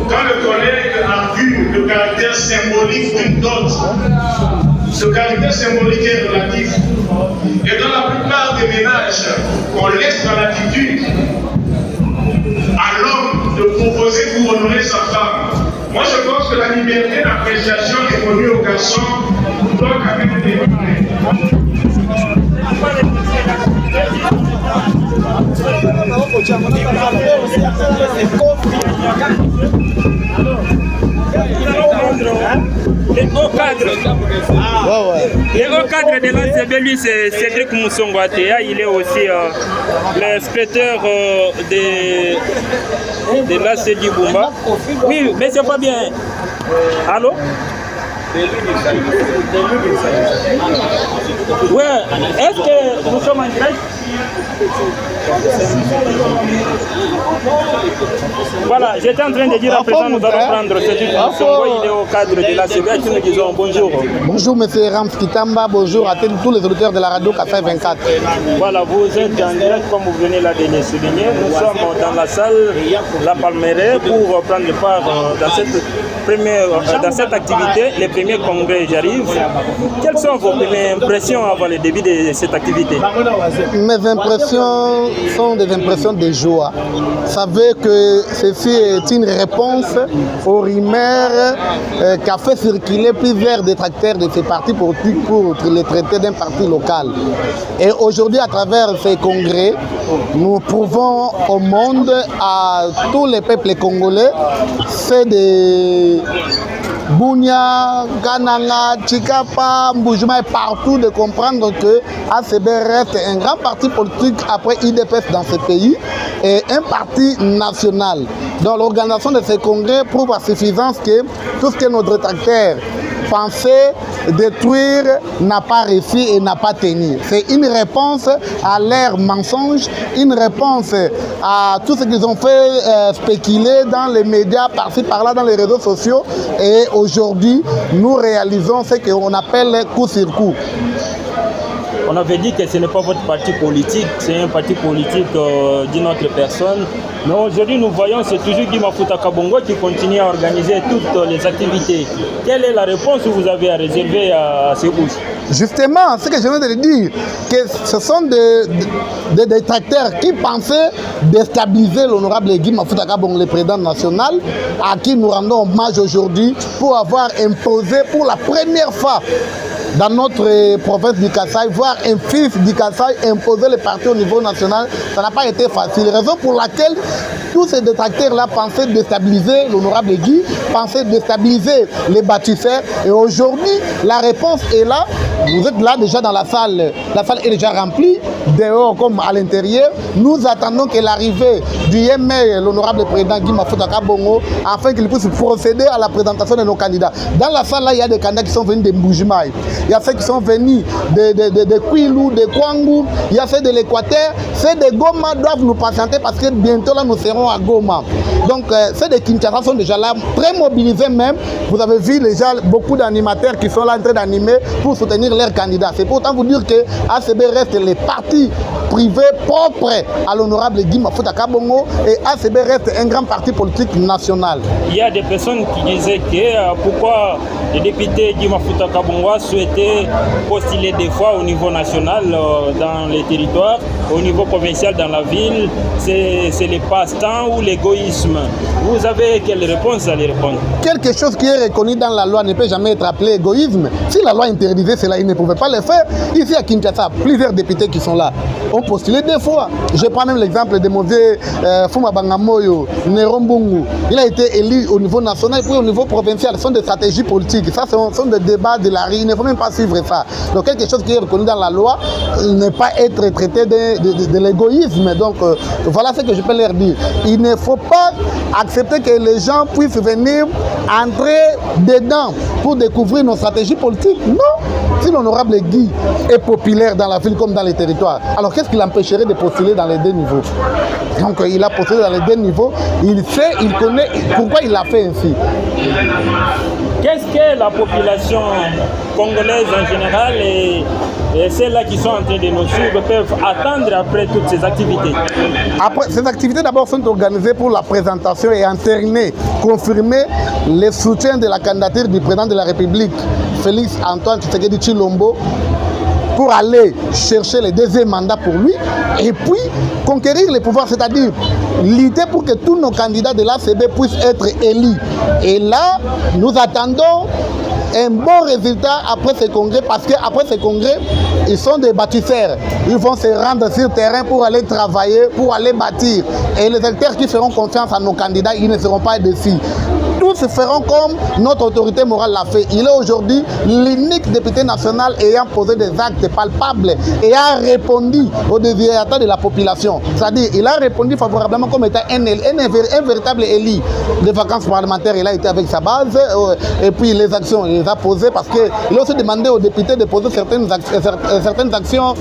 quand le collègue a vu le caractère symbolique d'une dot, ce caractère symbolique est relatif. Et dans la plupart des ménages, on laisse dans l'attitude à l'homme de proposer pour honorer sa femme. Moi, je pense que la liberté d'appréciation est connue aux garçons doit quand même être démarrée.
Le haut cadre de l'ACB, lui, c'est Cédric Moussongwatea. Il est aussi le secrétaire de l'ACD Bumba. Oui, mais c'est pas bien. Allô? Ouais, est-ce que nous sommes en direct? Voilà, j'étais en train de dire à présent, nous allons prendre Cédric Moussongo, il est au cadre de l'ACB, qui nous disons bonjour.
Bonjour M. Ramf Kitamba, bonjour à tous les auditeurs de la radio Kassai 24. Voilà,
vous êtes en direct comme vous venez là de le souligner. Nous sommes dans la salle La Palmeraie pour prendre part dans cette activité, les premiers congrès j'arrive. Quelles sont vos premières impressions avant le début de cette activité?
Mais Mes impressions sont des impressions de joie. Vous savez que ceci est une réponse aux rumeurs qu'a fait circuler plusieurs détracteurs de ces partis politiques pour les traiter d'un parti local. Et aujourd'hui, à travers ces congrès, nous prouvons au monde, à tous les peuples congolais, c'est des Bunia, Kananga, Chikapa, Mboujima et partout de comprendre que ACB reste un grand parti politique après IDPS dans ce pays et un parti national. Donc l'organisation de ces congrès prouve à suffisance que tout ce que nos détracteurs pensaient détruire n'a pas réussi et n'a pas tenu. C'est une réponse à leurs mensonges, une réponse à tout ce qu'ils ont fait spéculer dans les médias, par-ci par-là, dans les réseaux sociaux. Et aujourd'hui, nous réalisons ce qu'on appelle coup sur coup.
On avait dit que ce n'est pas votre parti politique, c'est un parti politique d'une autre personne. Mais aujourd'hui, nous voyons que c'est toujours Guy Mafuta Kabongo qui continue à organiser toutes les activités. Quelle est la réponse que vous avez à réserver à ces bouches?
Justement, ce que je viens de dire, que ce sont des détracteurs qui pensaient déstabiliser l'honorable Guy Mafuta Kabongo, le président national, à qui nous rendons hommage aujourd'hui pour avoir imposé pour la première fois dans notre province du Kasaï, voir un fils du Kasaï imposer le parti au niveau national, ça n'a pas été facile. Raison pour laquelle tous ces détracteurs-là pensaient déstabiliser l'honorable Guy, pensaient déstabiliser les bâtisseurs. Et aujourd'hui, la réponse est là. Vous êtes là déjà dans la salle est déjà remplie, dehors comme à l'intérieur. Nous attendons que l'arrivée du YME, l'honorable président Guy Mafuta Kabongo, afin qu'il puisse procéder à la présentation de nos candidats. Dans la salle, là, il y a des candidats qui sont venus de Mboujimai. Il y a ceux qui sont venus de Kwilu, de Kwangu, il y a ceux de l'Équateur. Ceux de Goma doivent nous patienter parce que bientôt là, nous serons à Goma. Donc, ceux de Kinshasa sont déjà là, très mobilisés même. Vous avez vu déjà beaucoup d'animateurs qui sont là en train d'animer pour soutenir leurs candidats. C'est pourtant vous dire que ACB reste les partis privés propres à l'honorable Guy Mafuta Kabongo et ACB reste un grand parti politique national.
Il y a des personnes qui disaient que pourquoi le député Guy Mafuta Kabongo a souhaité postuler des fois au niveau national dans les territoires, au niveau provincial dans la ville, c'est le passe-temps ou l'égoïsme. Vous avez quelle réponse à les répondre? Quelque chose qui est reconnu dans la loi ne peut jamais être appelé égoïsme. Si la loi interdisait cela, il ne pouvait pas le faire. Ici à Kinshasa, plusieurs députés qui sont là ont postulé deux fois. Je prends même l'exemple de mon vieux Fuma Bangamoyo, Nerombungu. Il a été élu au niveau national puis au niveau provincial. Ce sont des stratégies politiques. Ça, ce sont des débats de la rue. Il ne faut même pas suivre ça. Donc quelque chose qui est reconnu dans la loi ne pas être traité de l'égoïsme. Donc voilà ce que je peux leur dire. Il ne faut pas accepter que les gens puissent venir entrer dedans pour découvrir nos stratégies politiques. Non. Si l'honorable Guy est populaire dans la ville comme dans les territoires, alors qu'est-ce qui l'empêcherait de postuler dans les deux niveaux? Donc il a postulé dans les deux niveaux, il sait, il connaît pourquoi il l'a fait ainsi. Qu'est-ce que la population congolaise en général et celles-là qui sont en train de nous suivre peuvent attendre après toutes ces activités? Après, ces activités d'abord sont organisées pour la présentation et entériner, confirmer le soutien de la candidature du président de la République, Félix Antoine Tshisekedi Tshilombo, pour aller chercher le deuxième mandat pour lui et puis conquérir les pouvoirs, c'est-à-dire l'idée pour que tous nos candidats de l'ACB puissent être élus. Et là, nous attendons un bon résultat après ce congrès parce qu'après ce congrès, ils sont des bâtisseurs. Ils vont se rendre sur le terrain pour aller travailler, pour aller bâtir. Et les acteurs qui feront confiance à nos candidats, ils ne seront pas déçus. Tous feront comme notre autorité morale l'a fait. Il est aujourd'hui l'unique député national ayant posé des actes palpables et a répondu aux désirata de la population. C'est-à-dire, il a répondu favorablement comme étant un véritable élu des vacances parlementaires. Il a été avec sa base et puis les actions, il les a posées parce qu'il a aussi demandé aux députés de poser certaines actions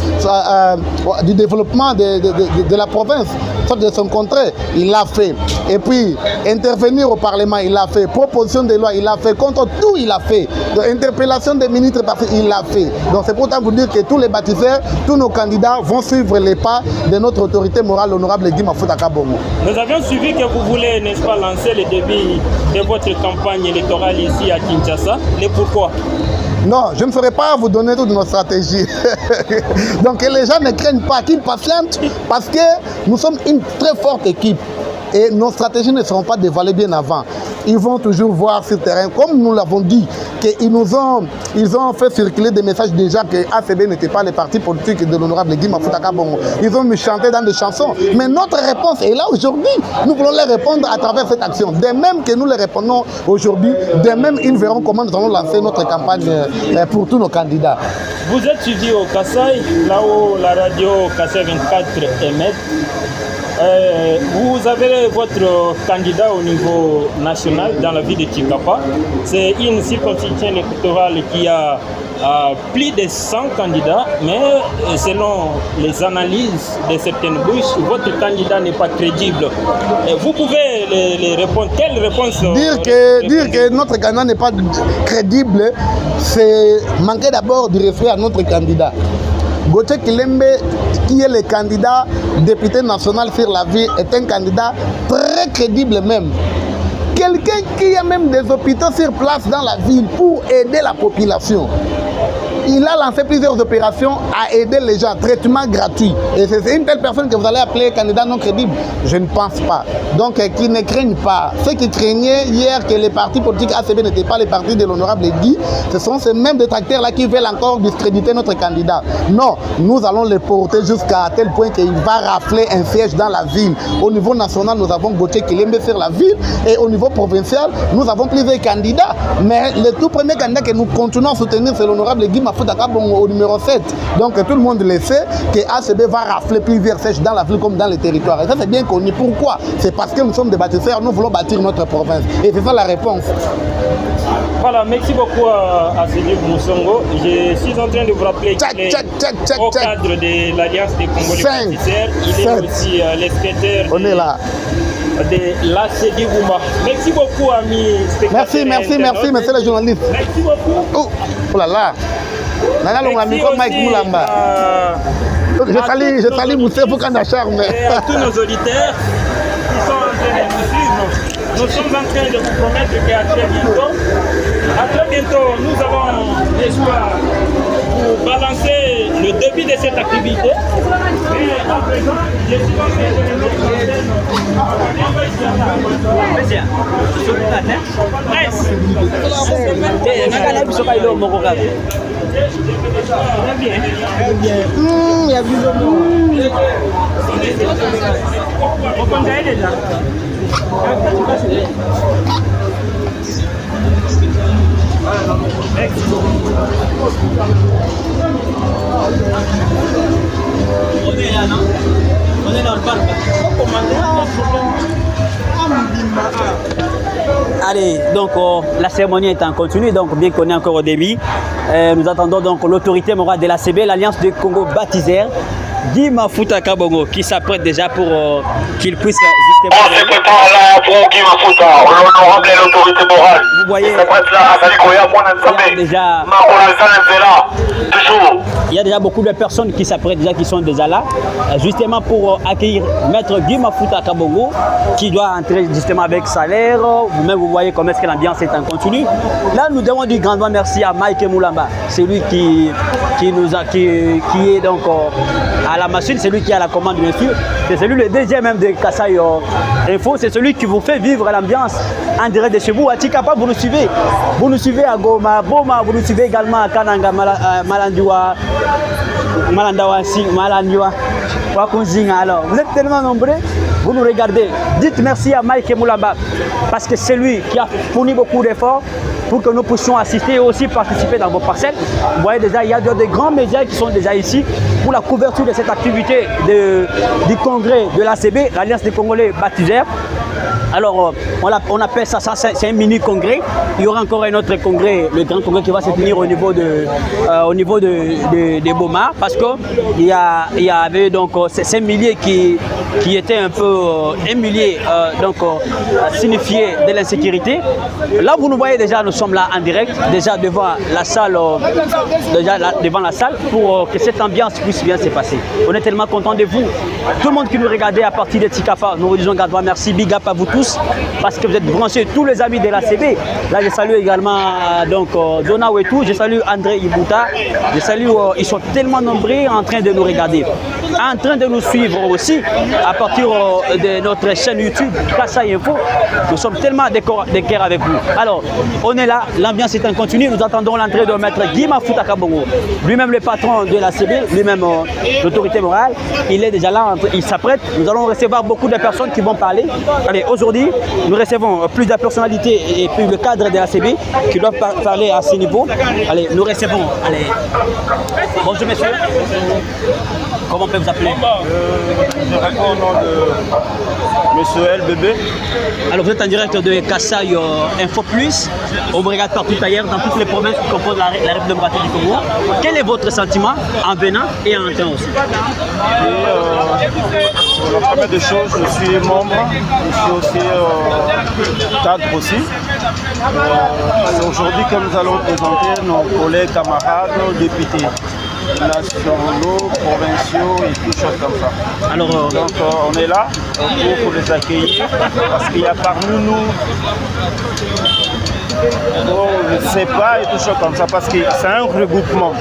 du développement de la province, soit de son contrée. Il l'a fait. Et puis, intervenir au Parlement, il l'a fait. Proposition de loi, il l'a fait. Contre tout, il l'a fait. Donc, interpellation des ministres, il l'a fait. Donc c'est pourtant vous dire que tous les bâtisseurs, tous nos candidats vont suivre les pas de notre autorité morale, l'honorable Guy Mafuta Kabongo. Nous avions suivi que vous voulez, n'est-ce pas, lancer le début de votre campagne électorale ici à Kinshasa. Et pourquoi?
Non, je ne ferai pas vous donner toute notre stratégie. Donc que les gens ne craignent pas, qu'ils patientent, parce que nous sommes une très forte équipe. Et nos stratégies ne seront pas dévoilées bien avant. Ils vont toujours voir sur le terrain, comme nous l'avons dit, qu'ils ils ont fait circuler des messages déjà que ACB n'était pas les partis politiques de l'honorable Guy Mafuta Bongo. Ils ont chanté dans des chansons. Mais notre réponse est là aujourd'hui. Nous voulons les répondre à travers cette action. De même que nous les répondons aujourd'hui, de même ils verront comment nous allons lancer notre campagne pour tous nos candidats.
Vous êtes suivi au Kassai, là où la radio Kassai 24 émet. Vous avez votre candidat au niveau national dans la ville de Chikapa. C'est une circonscription électorale qui a plus de 100 candidats, mais selon les analyses de certaines bouches, votre candidat n'est pas crédible. Vous pouvez les répondre. Quelle réponse
dire que notre candidat n'est pas crédible, c'est manquer d'abord de réfléchir à notre candidat. Gauthier Kilembe, qui est le candidat député national sur la ville, est un candidat très crédible même. Quelqu'un qui a même des hôpitaux sur place dans la ville pour aider la population. Il a lancé plusieurs opérations à aider les gens, traitement gratuit. Et c'est une telle personne que vous allez appeler candidat non crédible? Je ne pense pas. Donc, qui ne craignent pas. Ceux qui craignaient hier que les partis politiques ACB n'étaient pas les partis de l'honorable Guy, ce sont ces mêmes détracteurs-là qui veulent encore discréditer notre candidat. Non, nous allons les porter jusqu'à tel point qu'il va rafler un siège dans la ville. Au niveau national, nous avons Gauthier Kilembe sur la ville. Et au niveau provincial, nous avons plusieurs candidats. Mais le tout premier candidat que nous continuons à soutenir, c'est l'honorable Guy Mafuta au numéro 7. Donc tout le monde le sait que ACB va rafler plusieurs sièges dans la ville comme dans les territoires. Et ça c'est bien connu. Pourquoi? C'est parce que nous sommes des bâtisseurs, nous voulons bâtir notre province. Et c'est ça la réponse.
Voilà, merci beaucoup à Cédric Moussongo. Je suis en train de vous rappeler qu'il est au cadre de l'Alliance des Congolais bâtisseurs. Il est aussi le secrétaire de l'ACD Gouma. Merci beaucoup, amis spectateurs.
Merci, monsieur le journaliste.
Merci beaucoup.
Oh là là. Je salue Moussé pour qu'on a charme.
Et à tous nos auditeurs qui sont en train de nous suivre, nous sommes en train de vous promettre qu'à très bientôt, nous avons l'espoir pour balancer le début de cette activité. Et à présent, je suis en train de nous
On est là, non? On est dans le parc. Allez, donc la cérémonie est en continu, donc bien qu'on est encore au début. Nous attendons donc l'autorité morale de l'ACB, l'Alliance des Congo baptiseurs, Guy Mafuta Bongo, qui s'apprête déjà pour qu'il puisse justement...
On se prépare là pour Guy Mafuta, l'honorable et l'autorité morale.
Vous voyez, il y a déjà beaucoup de personnes qui s'apprêtent déjà, qui sont déjà là, justement pour accueillir Maître Guy Mafuta Bongo, qui doit entrer justement avec salaire. Vous-même, vous voyez comment est-ce que l'ambiance est en continu. Là, nous devons dire grandement merci à Mike Moulamba, c'est lui qui est donc à la machine, c'est lui qui a la commande bien sûr. C'est celui le deuxième même de Kassai Info, c'est celui qui vous fait vivre l'ambiance en direct de chez vous. À Chikapa, vous nous suivez à Goma, Boma, vous nous suivez également à Kananga, Malandiwa, Malandiwa, Wakunzinga. Alors, vous êtes tellement nombreux, vous nous regardez. Dites merci à Mike Moulamba, parce que c'est lui qui a fourni beaucoup d'efforts pour que nous puissions assister et aussi participer dans vos parcelles. Vous voyez déjà, il y a des grands médias qui sont déjà ici pour la couverture de cette activité du congrès de l'ACB, l'Alliance des Congolais baptiseurs. Alors, on appelle ça c'est un mini-congrès. Il y aura encore un autre congrès, le grand congrès qui va se tenir au niveau de Boma, parce qu'il y avait donc ces milliers qui étaient un peu signifiés de l'insécurité. Là, vous nous voyez déjà, nous sommes là en direct, déjà devant la salle, pour que cette ambiance puisse bien se passer. On est tellement content de vous. Tout le monde qui nous regardait à partir de Chikapa, nous vous disons garde-moi, merci, big up à vous tous. tous parce que vous êtes branchés, tous les amis de l'ACB. Là, je salue également donc Dona Wetou, je salue André Ibouta, je salue, ils sont tellement nombreux en train de nous regarder, en train de nous suivre aussi à partir de notre chaîne YouTube Kassai Info. Nous sommes tellement de cœur avec vous. Alors, on est là, l'ambiance est en continu, nous attendons l'entrée de maître Guy Mafuta Kabongo, lui-même le patron de l'ACB, lui-même l'autorité morale. Il est déjà là, il s'apprête. Nous allons recevoir beaucoup de personnes qui vont parler. Allez, aujourd'hui, nous recevons plusieurs personnalités et puis le cadre de l'ACB qui doivent parler à ce niveau. Allez, nous recevons. Allez. Bonjour messieurs. Comment on peut vous appeler?
Je réponds au nom de monsieur LBB.
Alors vous êtes en direct de Kassai Info Plus. On vous regarde partout ailleurs, dans toutes les provinces qui composent la République démocratique du Congo. Quel est votre sentiment en venant et en entrant aussi?
La première des choses, je suis membre, je suis aussi cadre aussi. C'est aujourd'hui que nous allons présenter nos collègues, camarades, députés nationaux, provinciaux et tout choses comme ça.
Alors,
donc on est là pour les accueillir parce qu'il y a parmi nous, je ne sais pas et tout choses comme ça parce que c'est un regroupement.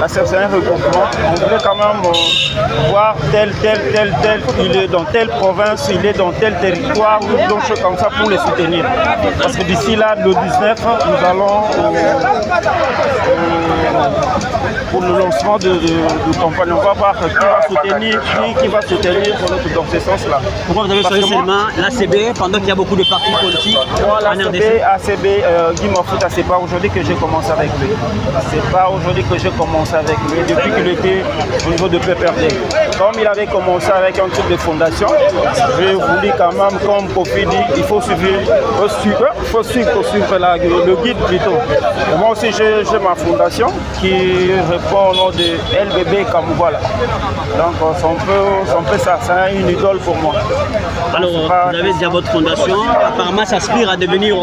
Là c'est un regroupement. On voulait quand même voir tel, il est dans telle province, il est dans tel territoire ou d'autres choses comme ça pour les soutenir. Parce que d'ici là, le 19, nous allons pour le lancement de campagne. On va voir qui va soutenir dans ce sens-là.
Pourquoi vous avez choisi seulement l'ACB pendant qu'il y a beaucoup de partis politiques en RDC?
ACB, Guy Mafuta, c'est pas aujourd'hui que j'ai commencé avec lui. C'est pas aujourd'hui que j'ai commencé avec lui, depuis qu'il était au niveau de PPRD. Comme il avait commencé avec un truc de fondation, j'ai voulu quand même, comme Kofi dit, il faut suivre le guide plutôt. Et moi aussi j'ai ma fondation qui répond au nom de LBB Kamouvala. Donc c'est un peu ça, c'est une idole pour moi.
Alors vous avez déjà votre fondation, apparemment ça aspire à devenir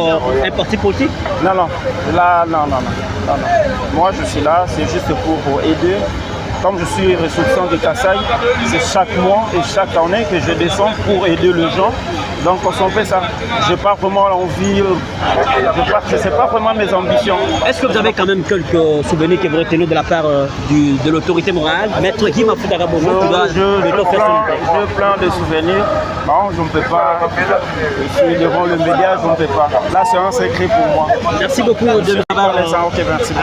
un parti politique?
Non. Moi je suis là, c'est juste pour aider. Comme je suis ressourçant de Kassai, c'est chaque mois et chaque année que je descends pour aider les gens. Donc on fait ça. Je n'ai pas vraiment l'envie, ce n'est pas vraiment mes ambitions.
Est-ce que vous avez quand même quelques souvenirs que vous retenez de la part de l'autorité morale, Maître Guy Mafuta Kabongo qui doit
J'ai plein de souvenirs. Non, je ne peux pas. Je suis devant le média, je ne peux pas. Là, c'est un secret pour moi.
Merci beaucoup de nous avoir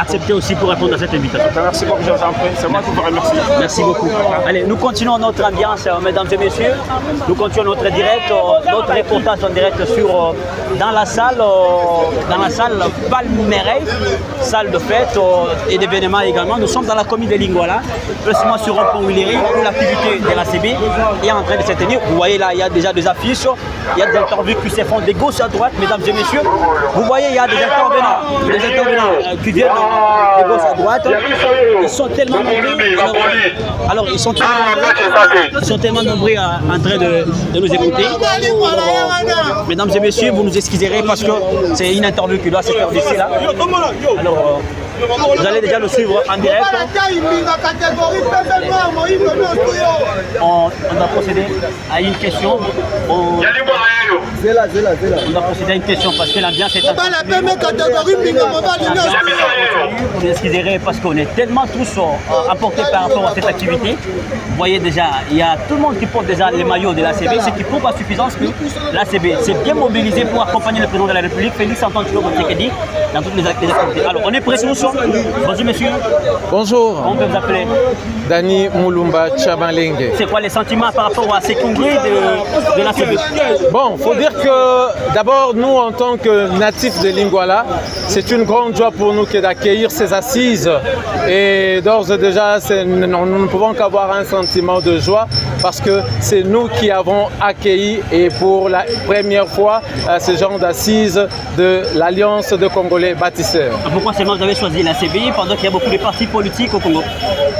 accepté aussi pour répondre à cette invitation.
Merci beaucoup, je vous en prie. C'est moi qui vous remercie.
Merci beaucoup. Allez, nous continuons notre ambiance, mesdames et messieurs. Nous continuons notre direct, notre reportage en direct sur dans la salle Palmeraie, salle de fête et d'événements également. Nous sommes dans la commune de Lingwala, précisément sur un pont Willeri où l'activité de la CB est en train de se tenir. Vous voyez là, il y a déjà des affiches, il y a des interviews qui se font de gauche à droite, mesdames et messieurs. Vous voyez, il y a des intervenants qui viennent de gauche à droite. Ils sont tellement nombreux. Alors ils sont tellement nombreux en train de nous écouter. Mesdames et messieurs, vous nous excuserez parce que c'est une interview qui doit se faire d'ici là. Alors, vous allez déjà le suivre en direct. On va procéder à une question. On va procéder à une question parce que l'ambiance est vous excuserez parce qu'on est tellement tous apportés par rapport à cette activité. Vous voyez déjà, il y a tout le monde qui porte déjà les maillots de l'ACB, ce qui prouve à suffisance que l'ACB s'est bien mobilisé pour accompagner le président de la République, Félix Antoine Tshisekedi, dans toutes les activités. Alors, on est prêts, nous sommes. Bonjour, monsieur.
Bonjour.
Comment on peut vous appeler?
Dani Moulumba Tchabalingue.
C'est quoi les sentiments par rapport à ces congrès de l'ACB?
Bon, il faut dire que d'abord, nous, en tant que natifs de Lingwala, c'est une grande joie pour nous d'accueillir ces assises. Et d'ores et déjà, nous ne pouvons qu'avoir un sentiment de joie parce que c'est nous qui avons accueilli et pour la première fois ce genre d'assises de l'Alliance de Congolais bâtisseurs.
Pourquoi seulement vous avez choisi l'ACB pendant qu'il y a beaucoup de partis politiques au Congo?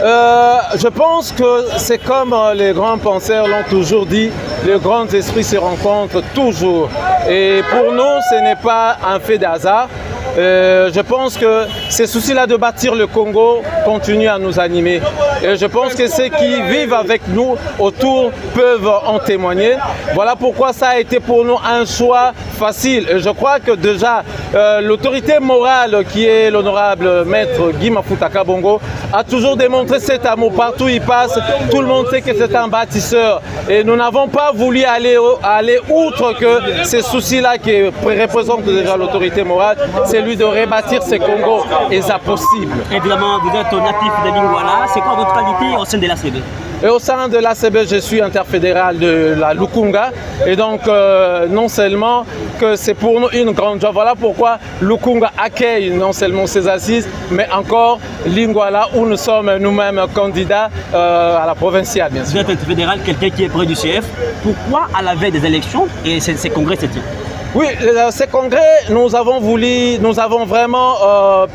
Je pense que c'est comme les grands penseurs l'ont toujours dit, les grands esprits se rencontrent toujours. Et pour nous, ce n'est pas un fait de hasard. Je pense que ces soucis-là de bâtir le Congo continuent à nous animer. Et je pense que ceux qui vivent avec nous autour peuvent en témoigner. Voilà pourquoi ça a été pour nous un choix facile. Et je crois que déjà, l'autorité morale qui est l'honorable maître Guy Mafuta Kabongo a toujours démontré cet amour. Partout où il passe, tout le monde sait que c'est un bâtisseur. Et nous n'avons pas voulu aller outre que ces soucis-là qui représentent déjà l'autorité morale, c'est lui de rebâtir ce Congo et ça possible.
Évidemment, vous êtes natif de Lingwala. C'est quoi votre qualité au sein de l'ACB?
Et au sein de l'ACB, je suis interfédéral de la Lukunga. Et donc, non seulement que c'est pour nous une grande joie, voilà pourquoi Lukunga accueille non seulement ses assises, mais encore Lingwala, où nous sommes nous-mêmes candidats à la provinciale, bien sûr.
Vous êtes interfédéral, quelqu'un qui est près du CF. Pourquoi, à la veille des élections, et ces congrès, c'est-il?
Oui, ces congrès, nous avons vraiment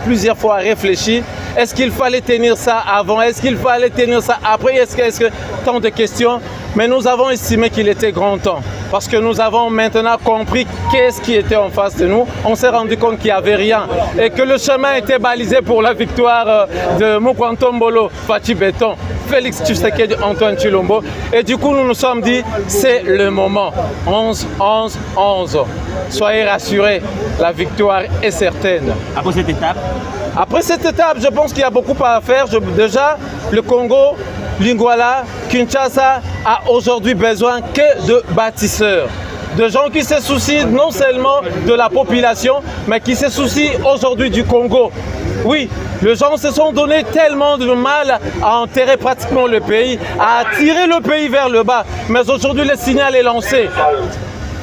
plusieurs fois réfléchi. Est-ce qu'il fallait tenir ça avant? Est-ce qu'il fallait tenir ça après? Est-ce que tant de questions? Mais nous avons estimé qu'il était grand temps. Parce que nous avons maintenant compris qu'est-ce qui était en face de nous. On s'est rendu compte qu'il n'y avait rien. Et que le chemin était balisé pour la victoire de Mokwantombolo, Fachi Béton, Félix Tshisekedi, Antoine Tshilombo. Et du coup, nous nous sommes dit, c'est le moment. 11, 11, 11. Soyez rassurés, la victoire est certaine.
Après cette étape?
Après cette étape, je pense qu'il y a beaucoup à faire. Déjà, le Congo, Lingwala, Kinshasa a aujourd'hui besoin que de bâtisseurs. De gens qui se soucient non seulement de la population, mais qui se soucient aujourd'hui du Congo. Oui, les gens se sont donné tellement de mal à enterrer pratiquement le pays, à tirer le pays vers le bas. Mais aujourd'hui, le signal est lancé.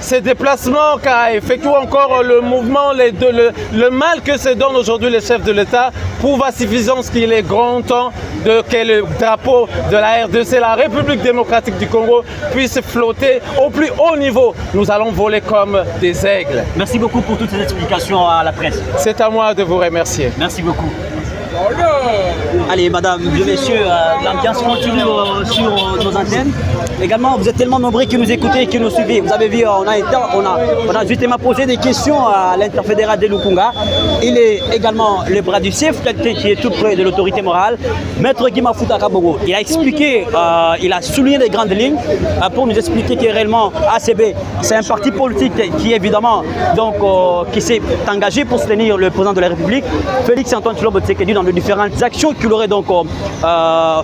Ces déplacements qu'a effectué encore le mouvement, le mal que se donnent aujourd'hui les chefs de l'État prouvent à suffisance qu'il est grand temps que le drapeau de la RDC, la République démocratique du Congo, puisse flotter au plus haut niveau. Nous allons voler comme des aigles.
Merci beaucoup pour toutes ces explications à la presse.
C'est à moi de vous remercier.
Merci beaucoup. Allez, madame, messieurs, l'ambiance continue sur nos antennes. Également, vous êtes tellement nombreux qui nous écoutez et qui nous suivez. Vous avez vu, on a justement posé des questions à l'interfédéral de Lukunga. Il est également le bras du chef qui est tout près de l'autorité morale, Maître Guy Mafuta Kabongo. Il a expliqué, il a souligné les grandes lignes pour nous expliquer que réellement ACB, c'est un parti politique qui évidemment donc, qui s'est engagé pour soutenir le président de la République, Félix Antoine Tshilombo Tshisekedi, dans les différentes actions qu'il aurait donc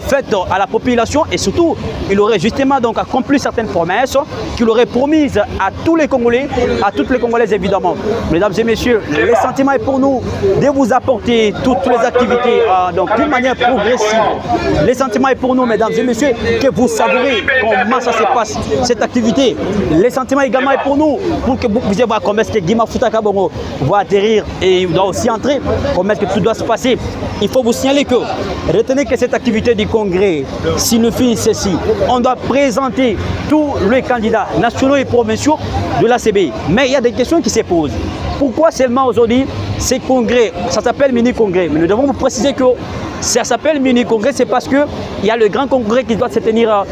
faites à la population, et surtout il aurait justement donc accompli certaines promesses qu'il aurait promises à tous les Congolais, à toutes les Congolaises évidemment. Mesdames et messieurs, le sentiment est pour nous de vous apporter toutes les activités donc d'une manière progressive. Le sentiment est pour nous, mesdames et messieurs, que vous savourez comment ça se passe cette activité. Le sentiment également est pour nous pour que vous puissiez voir comment est-ce que Guy Mafuta Kabongo va atterrir et il doit aussi entrer, comment est-ce que tout doit se passer. Il faut vous signaler que, retenez que cette activité du congrès signifie ceci. On doit présenter tous les candidats nationaux et provinciaux de l'ACB. Mais il y a des questions qui se posent. Pourquoi seulement aujourd'hui ces congrès, ça s'appelle mini-congrès? Mais nous devons vous préciser que ça s'appelle mini-congrès, c'est parce qu'il y a le grand congrès qui doit se tenir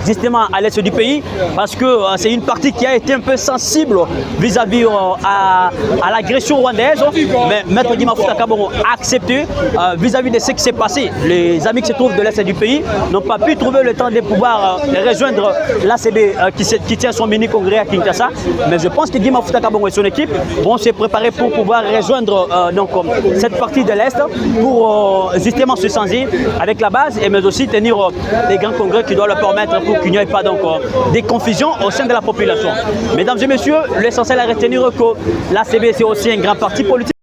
justement à l'est du pays, parce que c'est une partie qui a été un peu sensible vis-à-vis à l'agression rwandaise. Mais Maître Guy Mafuta Kabongo a accepté vis-à-vis de ce qui s'est passé. Les amis qui se trouvent de l'est du pays n'ont pas pu trouver le temps de pouvoir rejoindre l'ACB qui tient son mini-congrès à Kinshasa. Mais je pense que Guy Mafuta Kabongo et son équipe vont se préparer pour pouvoir rejoindre donc, cette partie de l'est pour justement se changer avec la base, et mais aussi tenir les grands congrès qui doivent leur permettre pour qu'il n'y ait pas donc des confusions au sein de la population. Mesdames et messieurs, l'essentiel à retenir que l'ACB c'est aussi un grand parti politique.